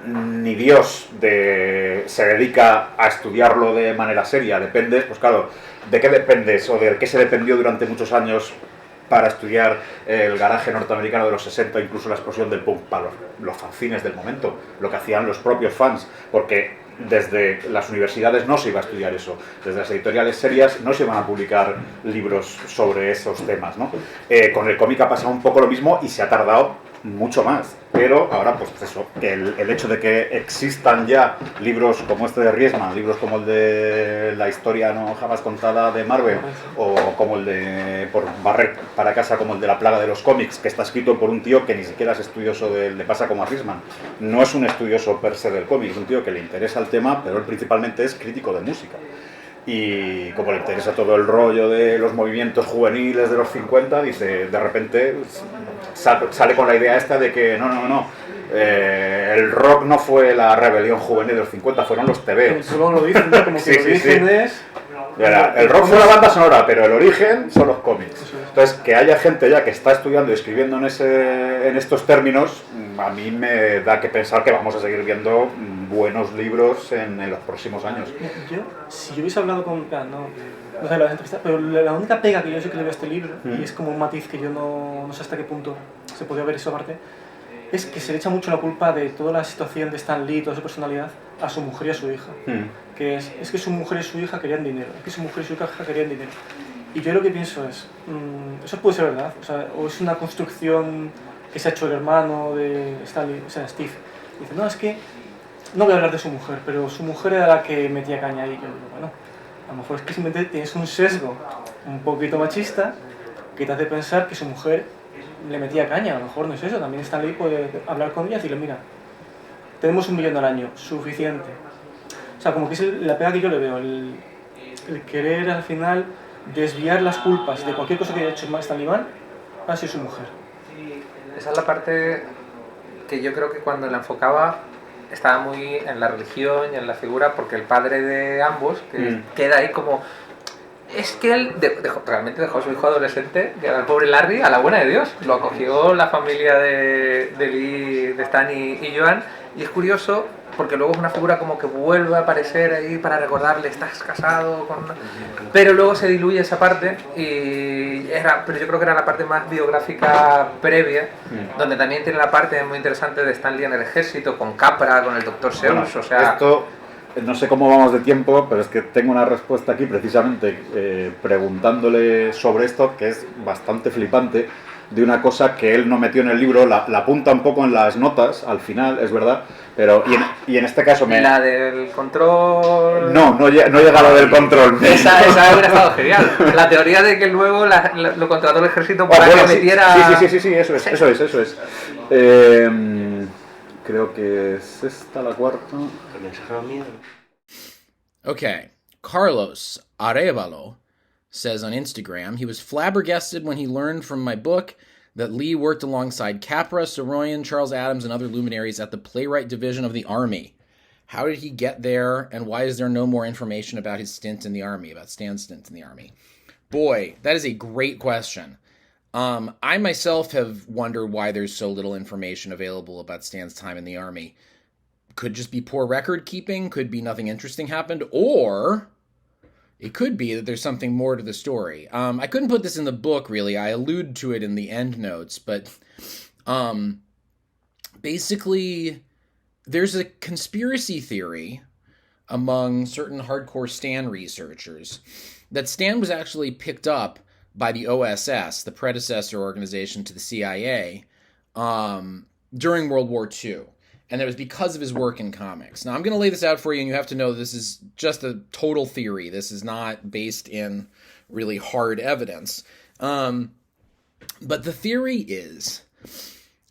ni Dios se dedica a estudiarlo de manera seria, dependes, pues claro, ¿de qué dependes o de qué se dependió durante muchos años para estudiar el garaje norteamericano de los 60, incluso la explosión del punk, para los fanzines del momento, lo que hacían los propios fans, porque desde las universidades no se iba a estudiar eso, desde las editoriales serias no se iban a publicar libros sobre esos temas, ¿no? Con el cómic ha pasado un poco lo mismo y se ha tardado mucho más, pero ahora pues eso, el hecho de que existan ya libros como este de Riesman, libros como el de la historia no jamás contada de Marvel, o como el de por barrer para casa, como el de la plaga de los cómics, que está escrito por un tío que ni siquiera es estudioso le pasa como a Riesman, no es un estudioso per se del cómic, es un tío que le interesa el tema, pero él principalmente es crítico de música. Y como le interesa todo el rollo de los movimientos juveniles de los 50, dice, de repente sale con la idea esta de que no, el rock no fue la rebelión juvenil de los 50, fueron los tebeos. Solo lo dicen, ¿no? Como que el origen es... El rock fue la banda sonora, pero el origen son los cómics. Entonces, que haya gente ya que está estudiando y escribiendo en estos términos, a mí me da que pensar que vamos a seguir viendo buenos libros en los próximos años. Si yo hubiese hablado con... No sé las entrevistas, pero la única pega que yo sé que le veo a este libro, y es como un matiz que yo no sé hasta qué punto se podría ver eso aparte, es que se le echa mucho la culpa de toda la situación de Stan Lee, toda su personalidad, a su mujer y a su hija. Que es que su mujer y su hija querían dinero, es que su mujer y su hija querían dinero. Y yo lo que pienso es, eso puede ser verdad, o es una construcción que se ha hecho el hermano de Stan Lee, o sea, Steve. Dice, no, es que, no voy a hablar de su mujer, pero su mujer era la que metía caña ahí. Yo digo, bueno, a lo mejor es que simplemente tienes un sesgo un poquito machista que te hace pensar que su mujer le metía caña, a lo mejor no es eso, también Stan Lee puede hablar con ella y decirle, mira, tenemos 1 millón al año, suficiente. O sea, como que es la pega que yo le veo, el querer al final desviar las culpas de cualquier cosa que haya hecho Stan Lee mal hacia su mujer. Esa es la parte que yo creo que cuando la enfocaba estaba muy en la religión y en la figura, porque el padre de ambos, que queda ahí como... Es que él realmente dejó a su hijo adolescente, que era el pobre Larry, a la buena de Dios. Lo acogió la familia de Lee, de Stan y Joan, y es curioso porque luego es una figura como que vuelve a aparecer ahí para recordarle, estás casado con... Pero luego se diluye esa parte, pero yo creo que era la parte más biográfica previa, donde también tiene la parte muy interesante de Stan Lee en el ejército, con Capra, con el Dr. Seuss, bueno, o sea... Esto, no sé cómo vamos de tiempo, pero es que tengo una respuesta aquí precisamente preguntándole sobre esto, que es bastante flipante, de una cosa que él no metió en el libro, la apunta un poco en las notas al final, es verdad, pero y en este caso me... La del control... No llega a lo del control. Esa hubiera estado genial. La teoría de que luego lo contrató el ejército para que metiera... Sí, eso es. Creo que es esta la cuarta. El mensaje de miedo. Okay, Carlos Arevalo says on Instagram, he was flabbergasted when he learned from my book that Lee worked alongside Capra, Soroyan, Charles Adams, and other luminaries at the Playwright Division of the Army. How did he get there, and why is there no more information about his stint in the Army, about Stan's stint in the Army? Boy, that is a great question. I myself have wondered why there's so little information available about Stan's time in the Army. Could just be poor record keeping, could be nothing interesting happened, or it could be that there's something more to the story. I couldn't put this in the book, really. I allude to it in the end notes, but basically, there's a conspiracy theory among certain hardcore Stan researchers that Stan was actually picked up by the OSS, the predecessor organization to the CIA, during World War II. And it was because of his work in comics. Now, I'm going to lay this out for you, and you have to know this is just a total theory. This is not based in really hard evidence. But the theory is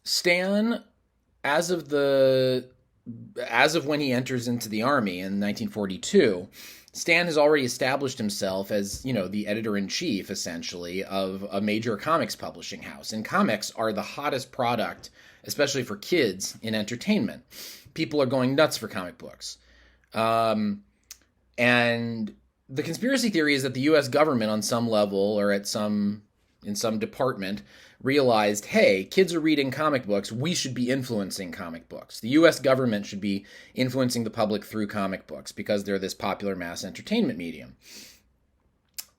Stan, as of when he enters into the Army in 1942, Stan has already established himself as, the editor-in-chief, essentially, of a major comics publishing house. And comics are the hottest product, especially for kids, in entertainment. People are going nuts for comic books. And the conspiracy theory is that the U.S. government on some level or in some department realized, hey, kids are reading comic books, we should be influencing comic books. The U.S. government should be influencing the public through comic books because they're this popular mass entertainment medium.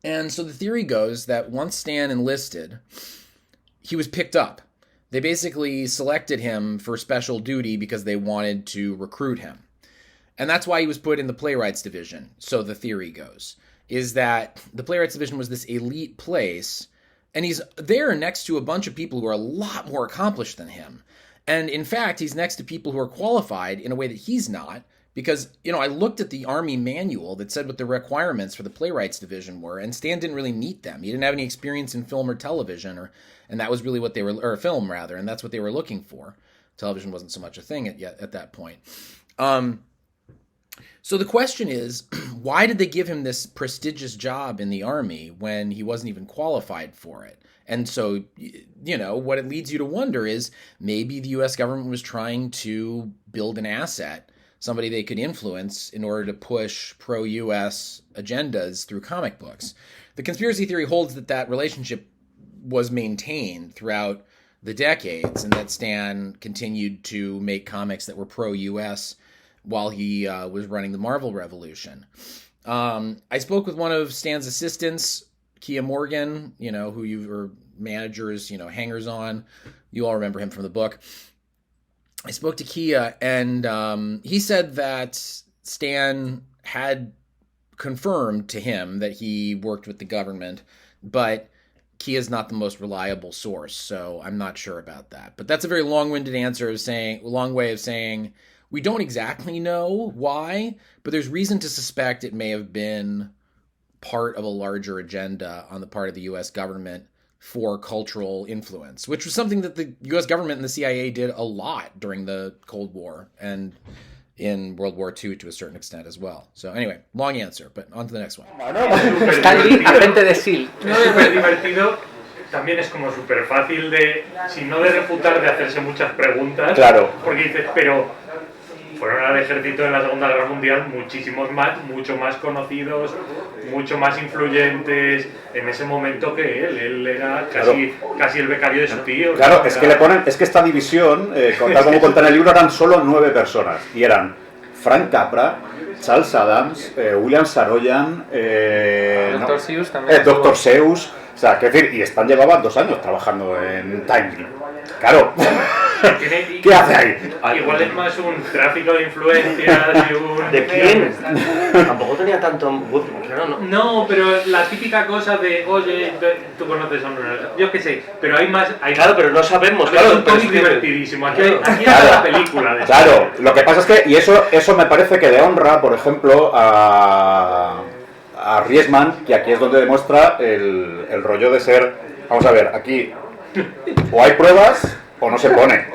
And so the theory goes that once Stan enlisted, he was picked up. They basically selected him for special duty because they wanted to recruit him. And that's why he was put in the playwrights division, so the theory goes, is that the playwrights division was this elite place, and he's there next to a bunch of people who are a lot more accomplished than him. And in fact, he's next to people who are qualified in a way that he's not, because, I looked at the Army manual that said what the requirements for the playwrights division were, and Stan didn't really meet them. He didn't have any experience in film or television, and that was really what they were, or film rather, and that's what they were looking for. Television wasn't so much a thing yet at that point. So the question is, why did they give him this prestigious job in the Army when he wasn't even qualified for it? And so, what it leads you to wonder is maybe the U.S. government was trying to build an asset, somebody they could influence in order to push pro-U.S. agendas through comic books. The conspiracy theory holds that relationship was maintained throughout the decades and that Stan continued to make comics that were pro-U.S. while he was running the Marvel Revolution. I spoke with one of Stan's assistants, Kia Morgan, who you were managers, hangers-on. You all remember him from the book. I spoke to Kia, and he said that Stan had confirmed to him that he worked with the government, but Kia's not the most reliable source, so I'm not sure about that. But that's a very long-winded long way of saying we don't exactly know why, but there's reason to suspect it may have been part of a larger agenda on the part of the U.S. government for cultural influence, which was something that the U.S. government and the CIA did a lot during the Cold War and in World War II to a certain extent as well. So anyway, long answer, but on to the next one. Stan Lee, agente de SEAL. No, es súper divertido. También es como súper fácil si no de refutar, de hacerse muchas preguntas. Claro. Porque dices, pero fueron al ejército en la Segunda Guerra Mundial muchísimos más, mucho más conocidos, mucho más influyentes en ese momento que él. Él era casi el becario de su tío. Claro, es que le ponen, es que esta división, tal como cuenta en el libro, eran solo 9 personas. Y eran Frank Capra, Charles Adams, William Saroyan, Dr. Seuss también. Dr. Seuss. O sea, que decir, y Stan llevaba 2 años trabajando en Timely. Claro. ¿Qué hace ahí? Igual es más un tráfico de influencias y un... ¿De quién? Tampoco tenía tanto... Claro, No, pero la típica cosa de, oye, tú conoces a uno, yo qué sé, pero hay más... Claro, pero no sabemos. Claro, es un cómic divertidísimo. Aquí hay la película de Claro, lo que pasa es que, y eso me parece que le honra, por ejemplo, a Riesman, que aquí es donde demuestra el rollo de ser... Vamos a ver, aquí o hay pruebas o no se pone.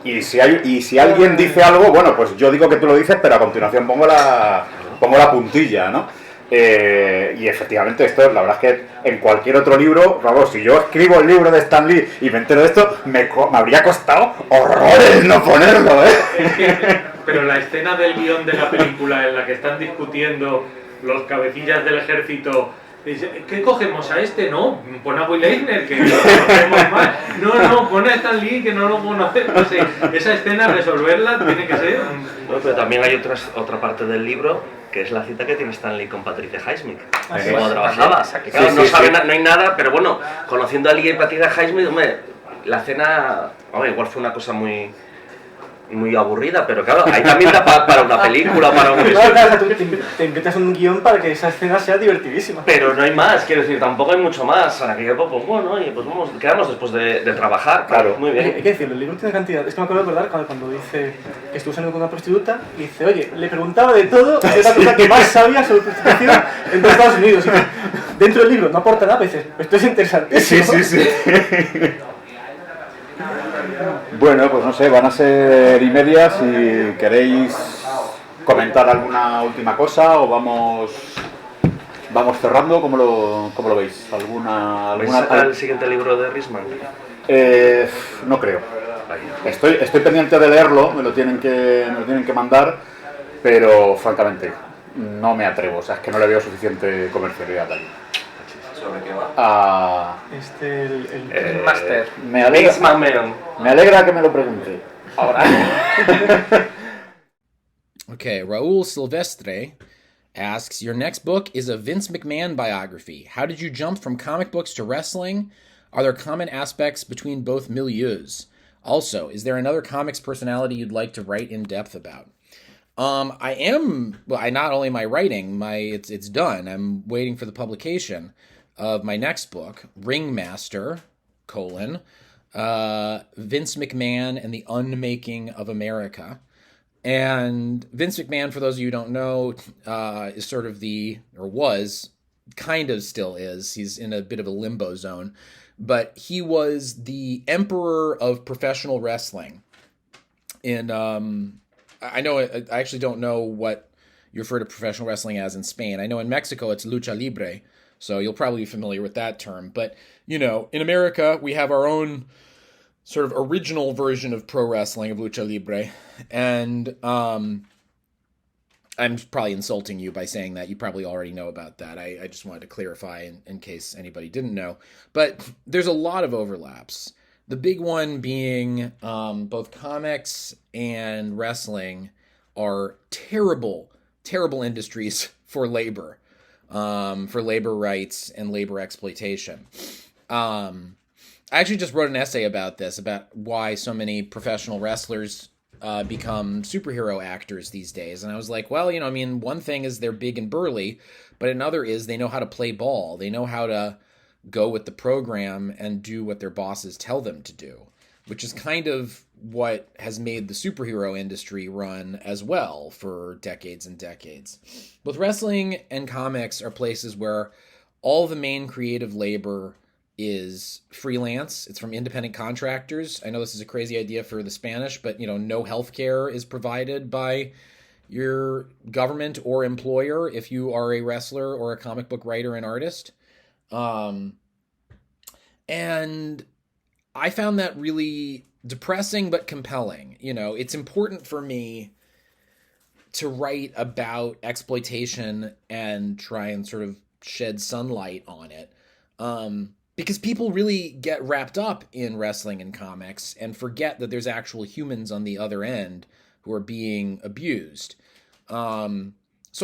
Y si alguien dice algo, bueno, pues yo digo que tú lo dices, pero a continuación pongo la puntilla, ¿no? Y efectivamente esto, la verdad es que en cualquier otro libro, vamos, si yo escribo el libro de Stan Lee y me entero de esto, me habría costado horrores no ponerlo, ¿eh? Pero la escena del guión de la película en la que están discutiendo los cabecillas del ejército, dice, ¿qué cogemos a este? No, pon a Will Eisner, que no conocemos más. No, pon a Stan Lee, que no lo conocemos. No sé, esa escena, resolverla tiene que ser... Bueno, pero también hay otra parte del libro, que es la cita que tiene Stan Lee con Patricia Highsmith, cuando trabajaba. Claro, no hay nada, pero bueno, conociendo a Lee y Patricia Highsmith, hombre, la cena, igual fue una cosa muy aburrida, pero claro, ahí también da para una película, para un... Claro, tú te inventas un guión para que esa escena sea divertidísima. Pero no hay más, quiero decir, tampoco hay mucho más. Aquí, pues bueno, oye, pues quedamos después de trabajar. Claro, muy bien. Hay que decirlo, el libro tiene cantidad. Es que me acuerdo de recordar cuando dice que estuvo saliendo con una prostituta y dice, oye, le preguntaba de todo, es la cosa que más sabía sobre prostitución en todos Estados Unidos. Y dice, dentro del libro no aporta nada, pero dices, esto es interesante. Sí. Bueno, pues no sé, van a ser y media. Si queréis comentar alguna última cosa o vamos cerrando, ¿cómo lo veis? ¿Vais a sacar el siguiente libro de Riesman? No creo. Estoy pendiente de leerlo, me lo tienen que mandar, pero francamente no me atrevo, o sea, es que no le veo suficiente comercialidad ahí. ¿Sobre qué va? El máster. Me alegra que me lo pregunte. Ahora. Okay, Raul Silvestre asks, your next book is a Vince McMahon biography. How did you jump from comic books to wrestling? Are there common aspects between both milieus? Also, is there another comics personality you'd like to write in depth about? I not only am I writing, it's done. I'm waiting for the publication of my next book, Ringmaster, Vince McMahon and the Unmaking of America. And Vince McMahon, for those of you who don't know, is sort of still is. He's in a bit of a limbo zone. But he was the emperor of professional wrestling. And I actually don't know what you refer to professional wrestling as in Spain. I know in Mexico it's lucha libre, so you'll probably be familiar with that term. But, in America, we have our own sort of original version of pro wrestling, of lucha libre. And I'm probably insulting you by saying that. You probably already know about that. I just wanted to clarify in case anybody didn't know. But there's a lot of overlaps. The big one being both comics and wrestling are terrible, terrible industries for labor rights and labor exploitation. I actually just wrote an essay about this, about why so many professional wrestlers become superhero actors these days. And I was like, well, one thing is they're big and burly, but another is they know how to play ball. They know how to go with the program and do what their bosses tell them to do, which is kind of what has made the superhero industry run as well for decades and decades. Both wrestling and comics are places where all the main creative labor is freelance. It's from independent contractors. I know this is a crazy idea for the Spanish, but no health care is provided by your government or employer if you are a wrestler or a comic book writer and artist. And I found that really depressing but compelling. It's important for me to write about exploitation and try and sort of shed sunlight on it. Because people really get wrapped up in wrestling and comics and forget that there's actual humans on the other end who are being abused. So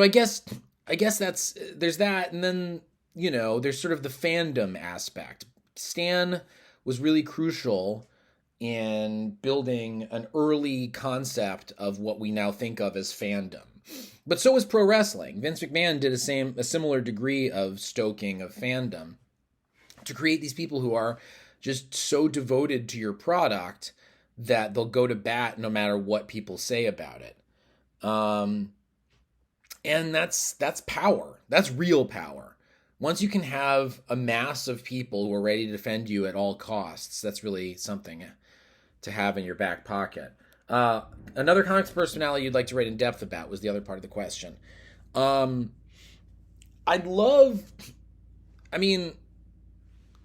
I guess there's that, and then there's sort of the fandom aspect. Stan was really crucial in building an early concept of what we now think of as fandom. But so was pro wrestling. Vince McMahon did a similar degree of stoking of fandom to create these people who are just so devoted to your product that they'll go to bat no matter what people say about it. And that's power. That's real power. Once you can have a mass of people who are ready to defend you at all costs, that's really something to have in your back pocket. Another comics personality you'd like to write in depth about was the other part of the question.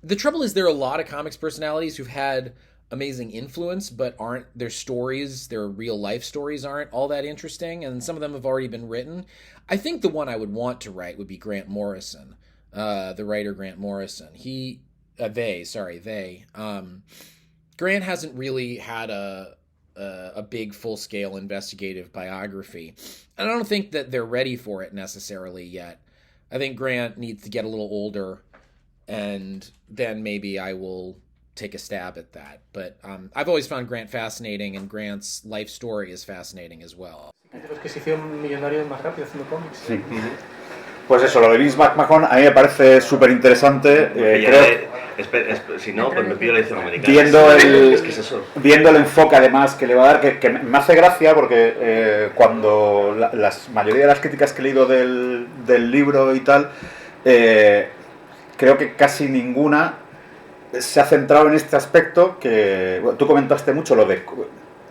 The trouble is there are a lot of comics personalities who've had amazing influence, but their stories, their real life stories aren't all that interesting, and some of them have already been written. I think the one I would want to write would be Grant Morrison, the writer Grant Morrison. Grant hasn't really had a big full-scale investigative biography, and I don't think that they're ready for it necessarily yet. I think Grant needs to get a little older, and then maybe I will take a stab at that. But I've always found Grant fascinating, and Grant's life story is fascinating as well. De los que se hicieron millonarios más rápido haciendo cómics. Sí. Pues eso, lo de Vince McMahon a mí me parece súper interesante. Si no, pues me pido la edición americana. Viendo el enfoque además que le va a dar, que me hace gracia porque cuando la mayoría de las críticas que he leído del libro y tal, creo que casi ninguna se ha centrado en este aspecto que tú comentaste mucho, lo de,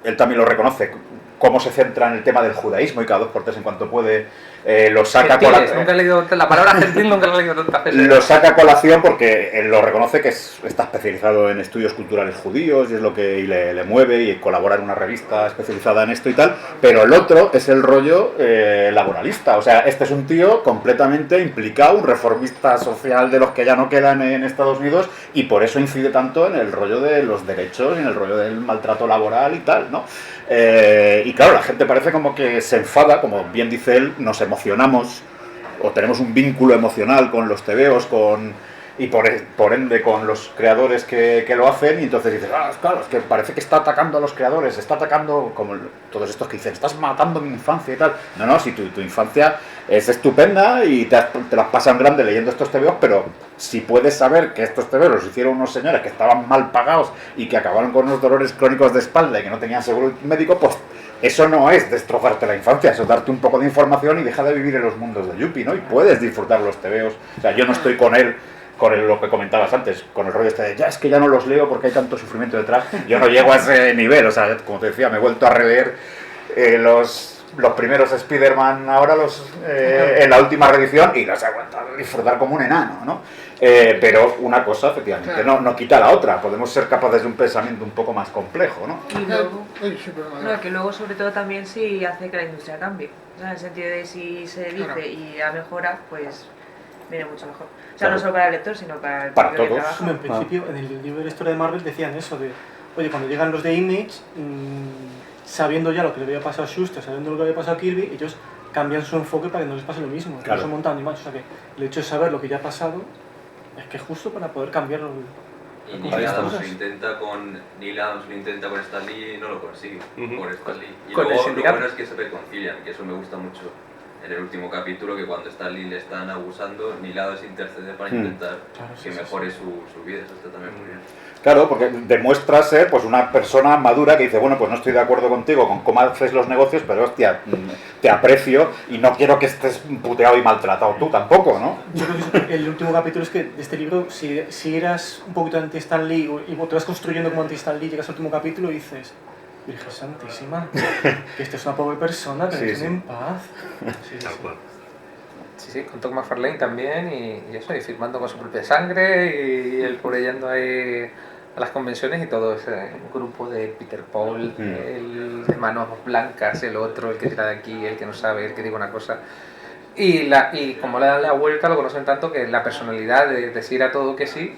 él también lo reconoce, cómo se centra en el tema del judaísmo y cada 2x3 en cuanto puede lo saca nunca he leído la palabra gentil, nunca la he leído tantas veces. Lo saca a colación porque él lo reconoce que está especializado en estudios culturales judíos y es lo que le mueve y colabora en una revista especializada en esto y tal, pero el otro es el rollo laboralista, o sea, este es un tío completamente implicado, un reformista social de los que ya no quedan en Estados Unidos y por eso incide tanto en el rollo de los derechos y en el rollo del maltrato laboral y tal, ¿no? Y claro, la gente parece como que se enfada, como bien dice él, nos emocionamos o tenemos un vínculo emocional con los tebeos, con y por ende con los creadores que lo hacen, y entonces dices, claro, es que parece que está atacando a los creadores, está atacando, como todos estos que dicen, estás matando mi infancia y tal. No, si tu infancia es estupenda y te las pasan grande leyendo estos TVOs, pero si puedes saber que estos TVOs los hicieron unos señores que estaban mal pagados y que acabaron con unos dolores crónicos de espalda y que no tenían seguro médico, pues eso no es destrozarte la infancia, eso es darte un poco de información y dejar de vivir en los mundos de Yuppie, ¿no? Y puedes disfrutar los TVOs. O sea, yo no estoy con lo que comentabas antes, con el rollo este de, es que ya no los leo porque hay tanto sufrimiento detrás. Yo no llego a ese nivel, o sea, como te decía, me he vuelto a releer los primeros Spider-Man ahora, en la última reedición, y los he vuelto a disfrutar como un enano, ¿no? Pero una cosa, efectivamente, no quita la otra. Podemos ser capaces de un pensamiento un poco más complejo, ¿no? Y luego, que luego sobre todo también sí hace que la industria cambie. O sea, en el sentido de si se dice y ya mejora, pues viene mucho mejor. O sea, no solo para el lector, sino para el para público todos. que trabaja. En principio, en el libro de la historia de Marvel decían eso de, oye, cuando llegan los de Image, sabiendo ya lo que le había pasado a Schuster, sabiendo lo que había pasado a Kirby, ellos cambian su enfoque para que no les pase lo mismo. Claro. No se montan animales. O sea que el hecho de saber lo que ya ha pasado es que es justo para poder cambiarlo. Y Neil Adams lo intenta con Stan Lee y no lo consigue por Stan Lee. Y Con el luego lo sindicato. bueno es que se reconcilian, que eso me gusta mucho. En el último capítulo, que cuando Stan Lee le están abusando, Neil Adams intercede para intentar que mejore su vida. Eso está también muy bien. Claro, porque demuestra ser pues una persona madura que dice, bueno, pues no estoy de acuerdo contigo con cómo haces los negocios, pero hostia, te aprecio y no quiero que estés puteado y maltratado tú tampoco, ¿no? Yo creo que el último capítulo es que de este libro, si eras un poquito anti-Stan Lee y te vas construyendo como anti-Stan Lee, llegas al último capítulo y dices, Virgen Santísima, que esta es una pobre persona, que Sí, dejen sí. en paz. Tal cual. Sí, con Todd McFarlane también, y eso, y firmando con su propia sangre, y él por yendo ahí a las convenciones, y todo ese grupo de Peter Paul, el de manos blancas, el otro, el que tira de aquí, el que no sabe, el que diga una cosa. Y como le dan la vuelta, lo conocen tanto que la personalidad de decir a todo que sí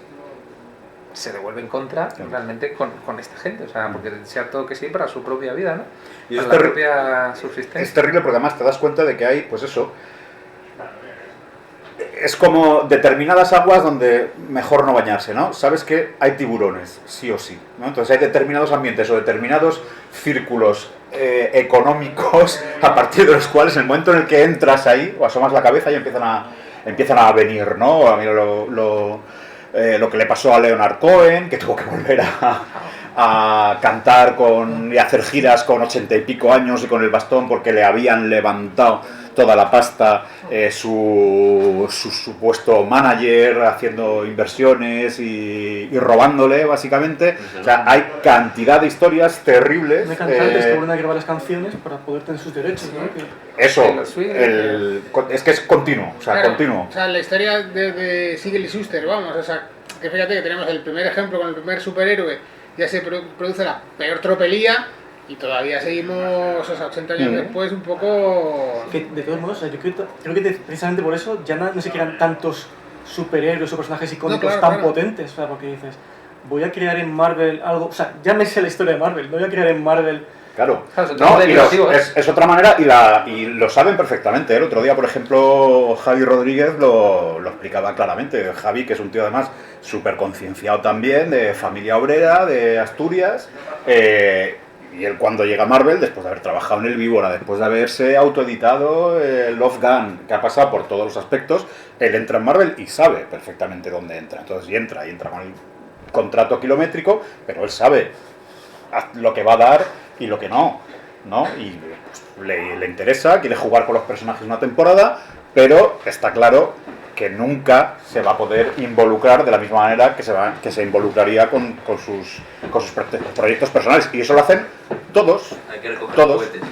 se devuelve en contra realmente con esta gente, o sea, porque decía todo que sí para su propia vida, ¿no? Y para es la propia subsistencia. Es terrible porque además te das cuenta de que hay, pues eso, es como determinadas aguas donde mejor no bañarse, ¿no? Sabes que hay tiburones, sí o sí, ¿no? Entonces hay determinados ambientes o determinados círculos económicos a partir de los cuales en el momento en el que entras ahí o asomas la cabeza ya empiezan a venir, ¿no? A mí lo que le pasó a Leonard Cohen, que tuvo que volver a cantar y hacer giras con 80 y pico años y con el bastón porque le habían levantado toda la pasta su supuesto manager haciendo inversiones y robándole básicamente. O sea, hay cantidad de historias terribles. Hay cantantes que vuelven a grabar las canciones para poder tener sus derechos, ¿no? Eso, Taylor Swift, es que es continuo, o sea, Claro, continuo. O sea, la historia de Siegel y Schuster, vamos, o sea, que fíjate que tenemos el primer ejemplo con el primer superhéroe, ya se produce la peor tropelía y todavía seguimos, o sea, 80 años después, un poco... Que, de todos modos, o sea, yo creo que precisamente por eso ya no se crean tantos superhéroes o personajes icónicos tan potentes, o sea, porque dices, voy a crear en Marvel algo, o sea, ya me sé la historia de Marvel, no voy a crear en Marvel... Claro, Claro, no, y derivativo, es otra manera y lo saben perfectamente. El otro día, por ejemplo, Javi Rodríguez lo explicaba claramente. Javi, que es un tío además súper concienciado también, de familia obrera, de Asturias, y él cuando llega a Marvel, después de haber trabajado en El Víbora, después de haberse autoeditado Love Gun, que ha pasado por todos los aspectos, él entra en Marvel y sabe perfectamente dónde entra. Entonces, y entra con el contrato kilométrico, pero él sabe lo que va a dar y lo que no, y pues, le interesa, quiere jugar con los personajes una temporada, pero está claro que nunca se va a poder involucrar de la misma manera que se involucraría con sus proyectos personales, y eso lo hacen todos, Hay que recoger todos. juguetes.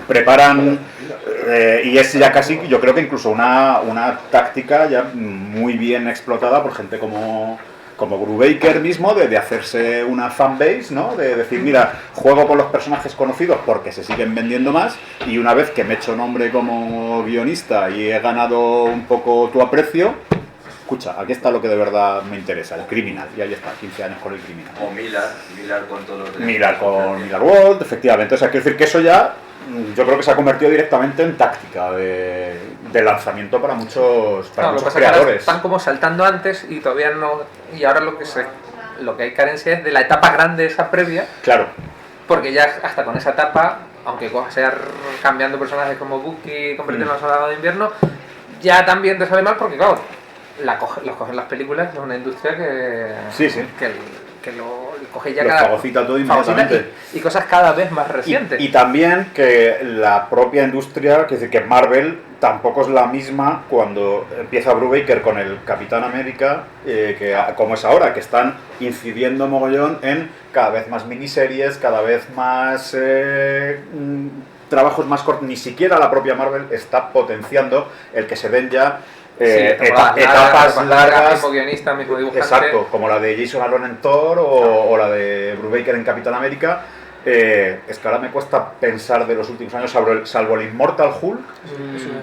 Preparan, y es ya casi, yo creo que incluso una táctica ya muy bien explotada por gente como Brubaker mismo, de hacerse una fanbase, ¿no? De decir, mira, juego con los personajes conocidos porque se siguen vendiendo más, y una vez que me he hecho nombre como guionista y he ganado un poco tu aprecio, escucha, aquí está lo que de verdad me interesa, el Criminal, y ahí está, 15 años con el Criminal. O Miller con todos los... Miller con Miller World, efectivamente. O sea, quiero decir que eso ya, yo creo que se ha convertido directamente en táctica de lanzamiento para muchos, Claro, lo que muchos pasa es que ahora creadores. están como saltando antes y todavía no. Y ahora lo que hay carencia es de la etapa grande esa previa, Claro, porque ya hasta con esa etapa, aunque sea cambiando personajes como Bucky, convirtiendo en soldado de invierno, ya también te sale mal porque claro, los cogen las películas, es una industria que Sí, sí. que lo coge ya lo cada fagocita todo inmediatamente. y cosas cada vez más recientes. Y también que la propia industria, que decir que Marvel tampoco es la misma cuando empieza Brubaker con el Capitán América, como es ahora, que están incidiendo mogollón en cada vez más miniseries, cada vez más trabajos más cortos. Ni siquiera la propia Marvel está potenciando el que se den ya etapas largas, mismo guionista, mismo dibujante. exacto, como la de Jason Aaron en Thor o la de Brubaker en Capitán América. Es que ahora me cuesta pensar de los últimos años, salvo el Immortal Hulk,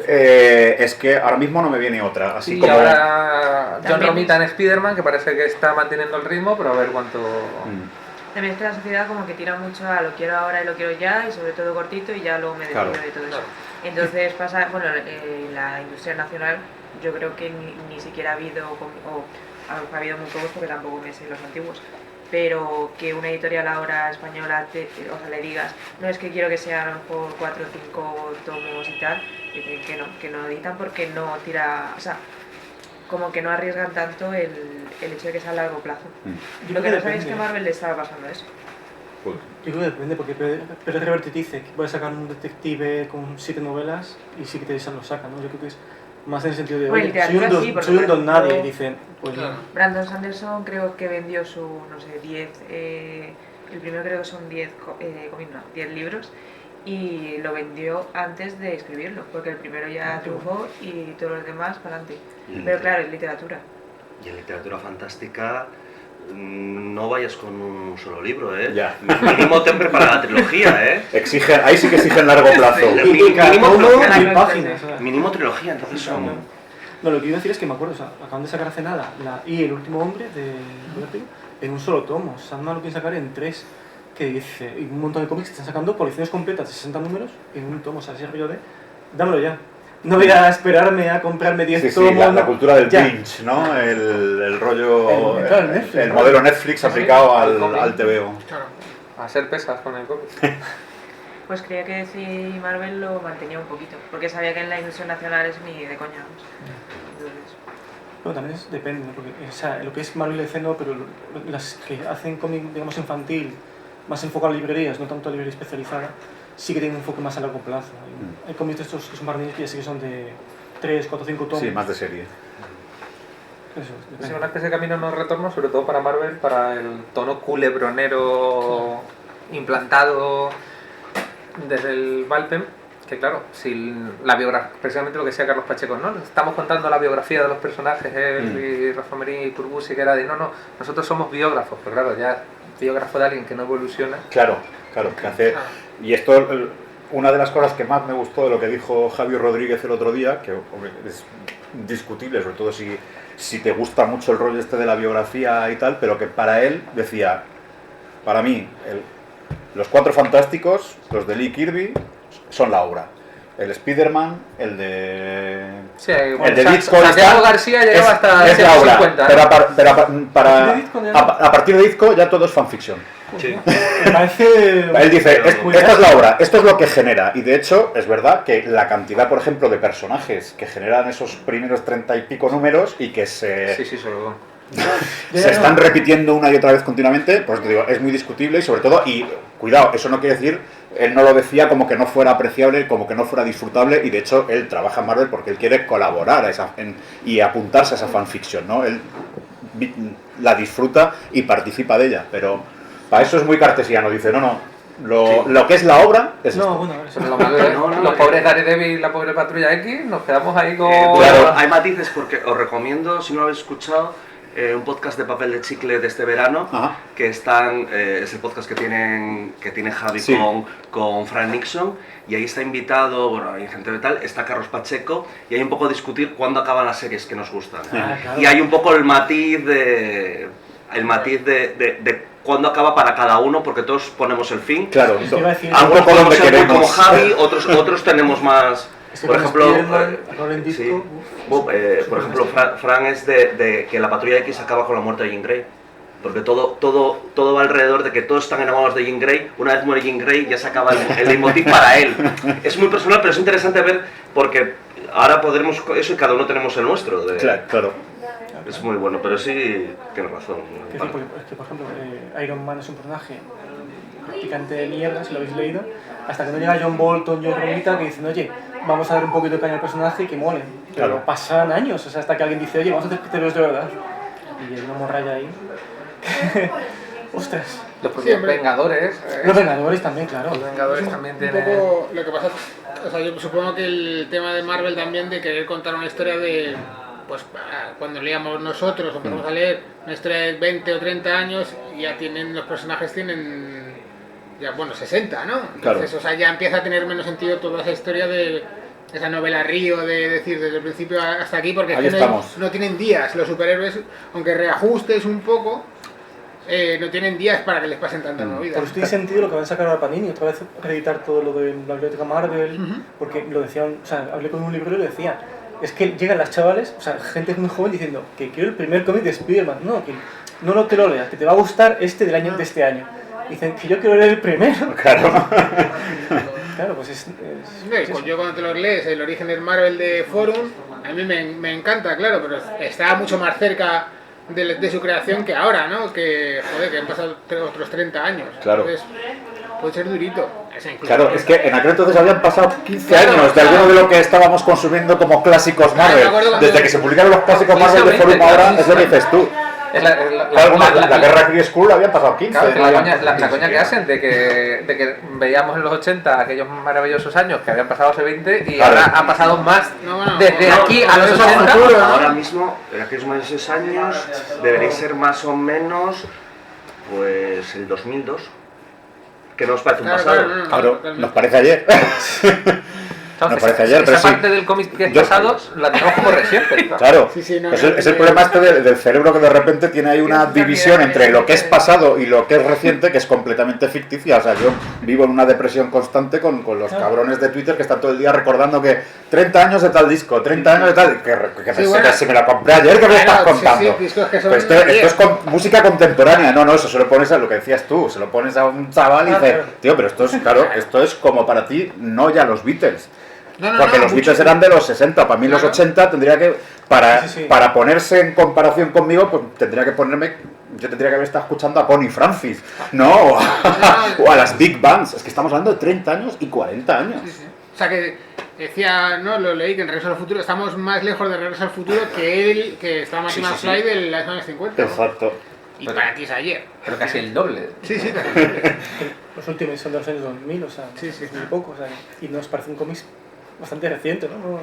es que ahora mismo no me viene otra. Así Y como ahora John También Romita en Spider-Man, que parece que está manteniendo el ritmo, pero a ver cuánto... También es que la sociedad como que tira mucho a lo quiero ahora y lo quiero ya, y sobre todo cortito, y ya luego me decido Claro. de todo eso. Entonces pasa, bueno, la industria nacional, yo creo que ni siquiera ha habido, ha habido muy pocos porque tampoco me sé los antiguos, pero que una editorial ahora española le digas, no es que quiero que sean a lo mejor 4 o 5 tomos y tal, dicen que no editan porque no tira, o sea, como que no arriesgan tanto el hecho de que sea a largo plazo. Yo Lo creo que que no sabéis es que depende. Marvel le estaba pasando eso. Pues, Yo creo que depende, porque Pérez Reverte te dice que puede sacar un detective con 7 novelas y sí que te lo saca, ¿no? Yo creo que es más en el sentido de, Bueno, oye, literatura sí, porque soy un don por nadie, ejemplo, y dicen, pues Claro. Brandon Sanderson creo que vendió su, no sé, 10, el primero creo que son 10 libros, y lo vendió antes de escribirlo, porque el primero ya triunfó y todos los demás para adelante. Pero claro, es literatura. Y en literatura fantástica no vayas con un solo libro, ¿eh? Ya. Mínimo ten preparada la trilogía, ¿eh? ahí sí que exigen largo plazo. Mínimo uno, trilogía. 1000 páginas. ¿sabes? Mínimo trilogía, entonces son... No, lo que iba a decir es que me acuerdo, o sea, acaban de sacar hace nada y El último hombre de Vértigo en un solo tomo. Sandman lo quieren sacar en 3, que dice, y un montón de cómics que están sacando colecciones completas de 60 números en un tomo. O sea, ese rollo de, dámelo ya. No voy a esperarme a comprarme 10 Sí, sí, tomos. la cultura del ya. binge, ¿no? El rollo, Claro, Netflix, el ¿no? modelo Netflix aplicado al al cómic. TVO. Claro. A hacer pesas con el cómic. Pues creía que DC y Marvel lo mantenía un poquito, porque sabía que en la industria nacional es ni de coña. Vamos. Entonces, Bueno, también depende, ¿no? Porque o sea, lo que es Marvel y DC no, pero las que hacen cómic, digamos, infantil, más enfocado a librerías, no tanto a librería especializada, sí que tienen un enfoque más a largo plazo. Hay cómics de estos que son marines que ya sí que son de 3, 4, 5 tomos. Sí, más de serie. Eso, Es depende. una especie de camino no retorno, sobre todo para Marvel, para el tono culebronero implantado desde el Valpen, que claro, si la biografía, precisamente lo que decía Carlos Pacheco, ¿no? Estamos contando la biografía de los personajes, él y Rafa Marín y Kurbusi, que era de no, nosotros somos biógrafos, pero claro, ya biógrafo de alguien que no evoluciona. Claro, que hace... Y esto, una de las cosas que más me gustó de lo que dijo Javi Rodríguez el otro día, que hombre, es discutible, sobre todo si te gusta mucho el rollo este de la biografía y tal, pero que para él decía, para mí, los Cuatro Fantásticos, los de Lee Kirby, son la obra. El Spider-Man, el de... Sí, el de Ditko Santiago García llegaba hasta es la obra, 50, pero, ¿no? a partir de Ditko ya todo es fanfiction. Sí. Me parece... Él dice, muy esta es la bien. obra, esto es lo que genera. Y de hecho, es verdad que la cantidad, por ejemplo, de personajes que generan esos primeros 30 y pico números y que Sí, solo. se están repitiendo una y otra vez continuamente, pues te digo, es muy discutible y sobre todo, y cuidado, eso no quiere decir, él no lo decía como que no fuera apreciable, como que no fuera disfrutable, y de hecho él trabaja en Marvel porque él quiere colaborar y apuntarse a esa fanfiction, ¿no? Él la disfruta y participa de ella, pero para eso es muy cartesiano, dice, lo que es la obra es No, esto. bueno, a ver, eso Pero lo malo es los pobres Daredevil y la pobre Patrulla X, nos quedamos ahí con... Claro, hay matices porque os recomiendo, si no lo habéis escuchado, un podcast de Papel de Chicle de este verano, Ajá. que están, es el podcast que tiene Javi Sí. con Fran Nixon, y ahí está invitado, bueno, hay gente de tal, está Carlos Pacheco, y hay un poco a discutir cuándo acaban las series que nos gustan. Claro. Y hay un poco el matiz de cuándo acaba para cada uno, porque todos ponemos el fin. Claro, Te iba a decir, un Algunos poco donde podemos ser muy como queremos. Javi, otros tenemos más. Este Por con ejemplo, Spiderman, Rolling Disco, sí. uf, Por ejemplo, Fran es de que la Patrulla X acaba con la muerte de Jean Grey. Porque todo va alrededor de que todos están enamorados de Jean Grey. Una vez muere Jean Grey, ya se acaba el leitmotiv para él. Es muy personal, pero es interesante ver, porque ahora podremos eso y cada uno tenemos el nuestro. Claro. Es muy bueno, pero sí, tienes razón. que sí, porque, es que, por ejemplo, Iron Man es un personaje practicante de mierda, si lo habéis leído, hasta que no llega John Bolton, John Romita, que dicen, oye, vamos a dar un poquito de caña al personaje y que mole. Pero Claro. pasan años, o sea, hasta que alguien dice, oye, vamos a hacer criterios de verdad. Y hay una morralla ahí. Ostras. Los propios hombre. Vengadores. Los Vengadores también, claro. Los Vengadores también Un tienen. poco lo que pasa, o sea, yo supongo que el tema de Marvel también de querer contar una historia de, pues cuando leíamos nosotros o empezamos a leer una historia de 20 o 30 años, ya tienen, los personajes tienen, ya bueno, 60, ¿no? Entonces, Claro. o sea, ya empieza a tener menos sentido toda esa historia de esa novela Río, de decir desde el principio hasta aquí, porque es Ahí que no, estamos. no tienen días, los superhéroes, aunque reajustes un poco, no tienen días para que les pasen tantas movidas. Por eso tiene sentido lo que van a sacar ahora Panini, otra vez reeditar todo lo de la biblioteca Marvel, porque lo decían, o sea, hablé con un librero y lo decía, es que llegan las chavales, o sea, gente muy joven diciendo que quiero el primer cómic de Spider-Man, no, que no te lo leas, que te va a gustar del año de este año. Dicen que yo quiero leer el primero. Claro. Claro, pues es Pues yo cuando te los lees, el origen del Marvel de Forum, a mí me encanta, claro, pero estaba mucho más cerca de su creación que ahora, ¿no? Que, joder, que han pasado otros 30 años. Claro. Entonces, puede ser durito. O sea, incluso- Claro, es que en aquel entonces habían pasado 15 Claro, años de claro. alguno de lo que estábamos consumiendo como clásicos Claro, me Marvel. acuerdo cuando- Desde que se publicaron los clásicos Marvel de Forum Claro, ahora, es lo que dices tú. Es la La Guerra Kree School habían pasado 15. Claro, no habían- la coña que hacen de que veíamos en los 80 aquellos maravillosos años que habían pasado hace 20 y Claro. ahora han pasado más No, bueno, desde no, aquí no, a los eso es 80. futuro, ¿no? Ahora mismo, en aquellos más de 6 años, debería ser más o menos pues el 2002, que no os parece un Claro, pasado. claro, no, Claro, totalmente. nos parece ayer. Entonces, Me parece ayer, pero esa sí. parte del cómic que es Yo- pasado la tenemos como reciente. Claro, Sí, sí, no, es, no, el, es el no, problema este del cerebro que de repente tiene ahí una división entre lo que es pasado y lo que es reciente, que es completamente ficticia. O sea, yo vivo en una depresión constante con los cabrones de Twitter que están todo el día recordando que 30 años de tal disco, 30 años de tal... Que Sí, bueno. se me la compré ayer, que me Claro, estás sí, contando. sí, discos que son Pero esto es música contemporánea. No, eso se lo pones a lo que decías tú, se lo pones a un chaval y dices, tío, pero esto es, claro, esto es como para ti, no ya los Beatles. No, Porque los mucho. Beatles eran de los 60, para mí los Claro. 80 tendría que, para, Sí, sí. para ponerse en comparación conmigo, pues tendría que ponerme, yo tendría que haber estado escuchando a Connie Francis, ¿no? O a las Big Bands, es que estamos hablando de 30 años y 40 años. Sí, sí. O sea que decía, no, lo leí, que en Regreso al Futuro estamos más lejos de Regreso al Futuro que él, que está Marty Sí, sí, McFly sí. de los años 50. ¿no? Exacto. Y para ti es ayer. Pero casi el doble. Sí, sí, también. los últimos son de los años 2000, o sea, Sí, sí. es muy poco, o sea, y nos parece un cómic bastante reciente, ¿no?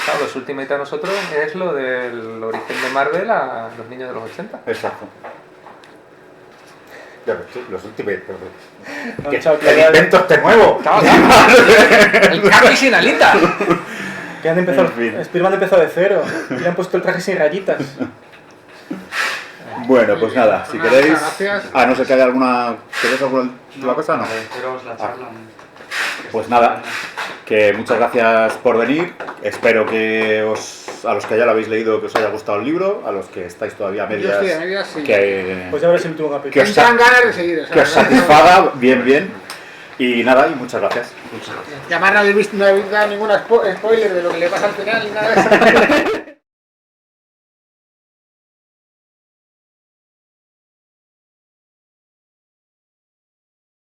Claro, los Ultimate a nosotros es lo del origen de Marvel a los niños de los 80. Exacto. Ya ves tú, los últimos... No, ¿Qué, chao, qué claro. invento este nuevo? El Capi sin alitas. Que han empezado, En fin. Spider-Man ha empezado de cero, y le han puesto el traje sin rayitas. Bueno, pues nada, si Nada, queréis... muchas gracias. Ah, no sé que haya alguna... ¿Queréis alguna última cosa? No. Esperamos la charla. Pues nada, que muchas gracias por venir. Espero que a los que ya lo habéis leído, que os haya gustado el libro, a los que estáis todavía a Yo medias, estoy a medias, sí. Pues ya verás el último Que capítulo. os Entran ganas de seguir. O sea, que os satisfaga bien. Y nada, y muchas gracias. Y además no habéis dado ningún spoiler de lo que le pasa al final ni nada de eso.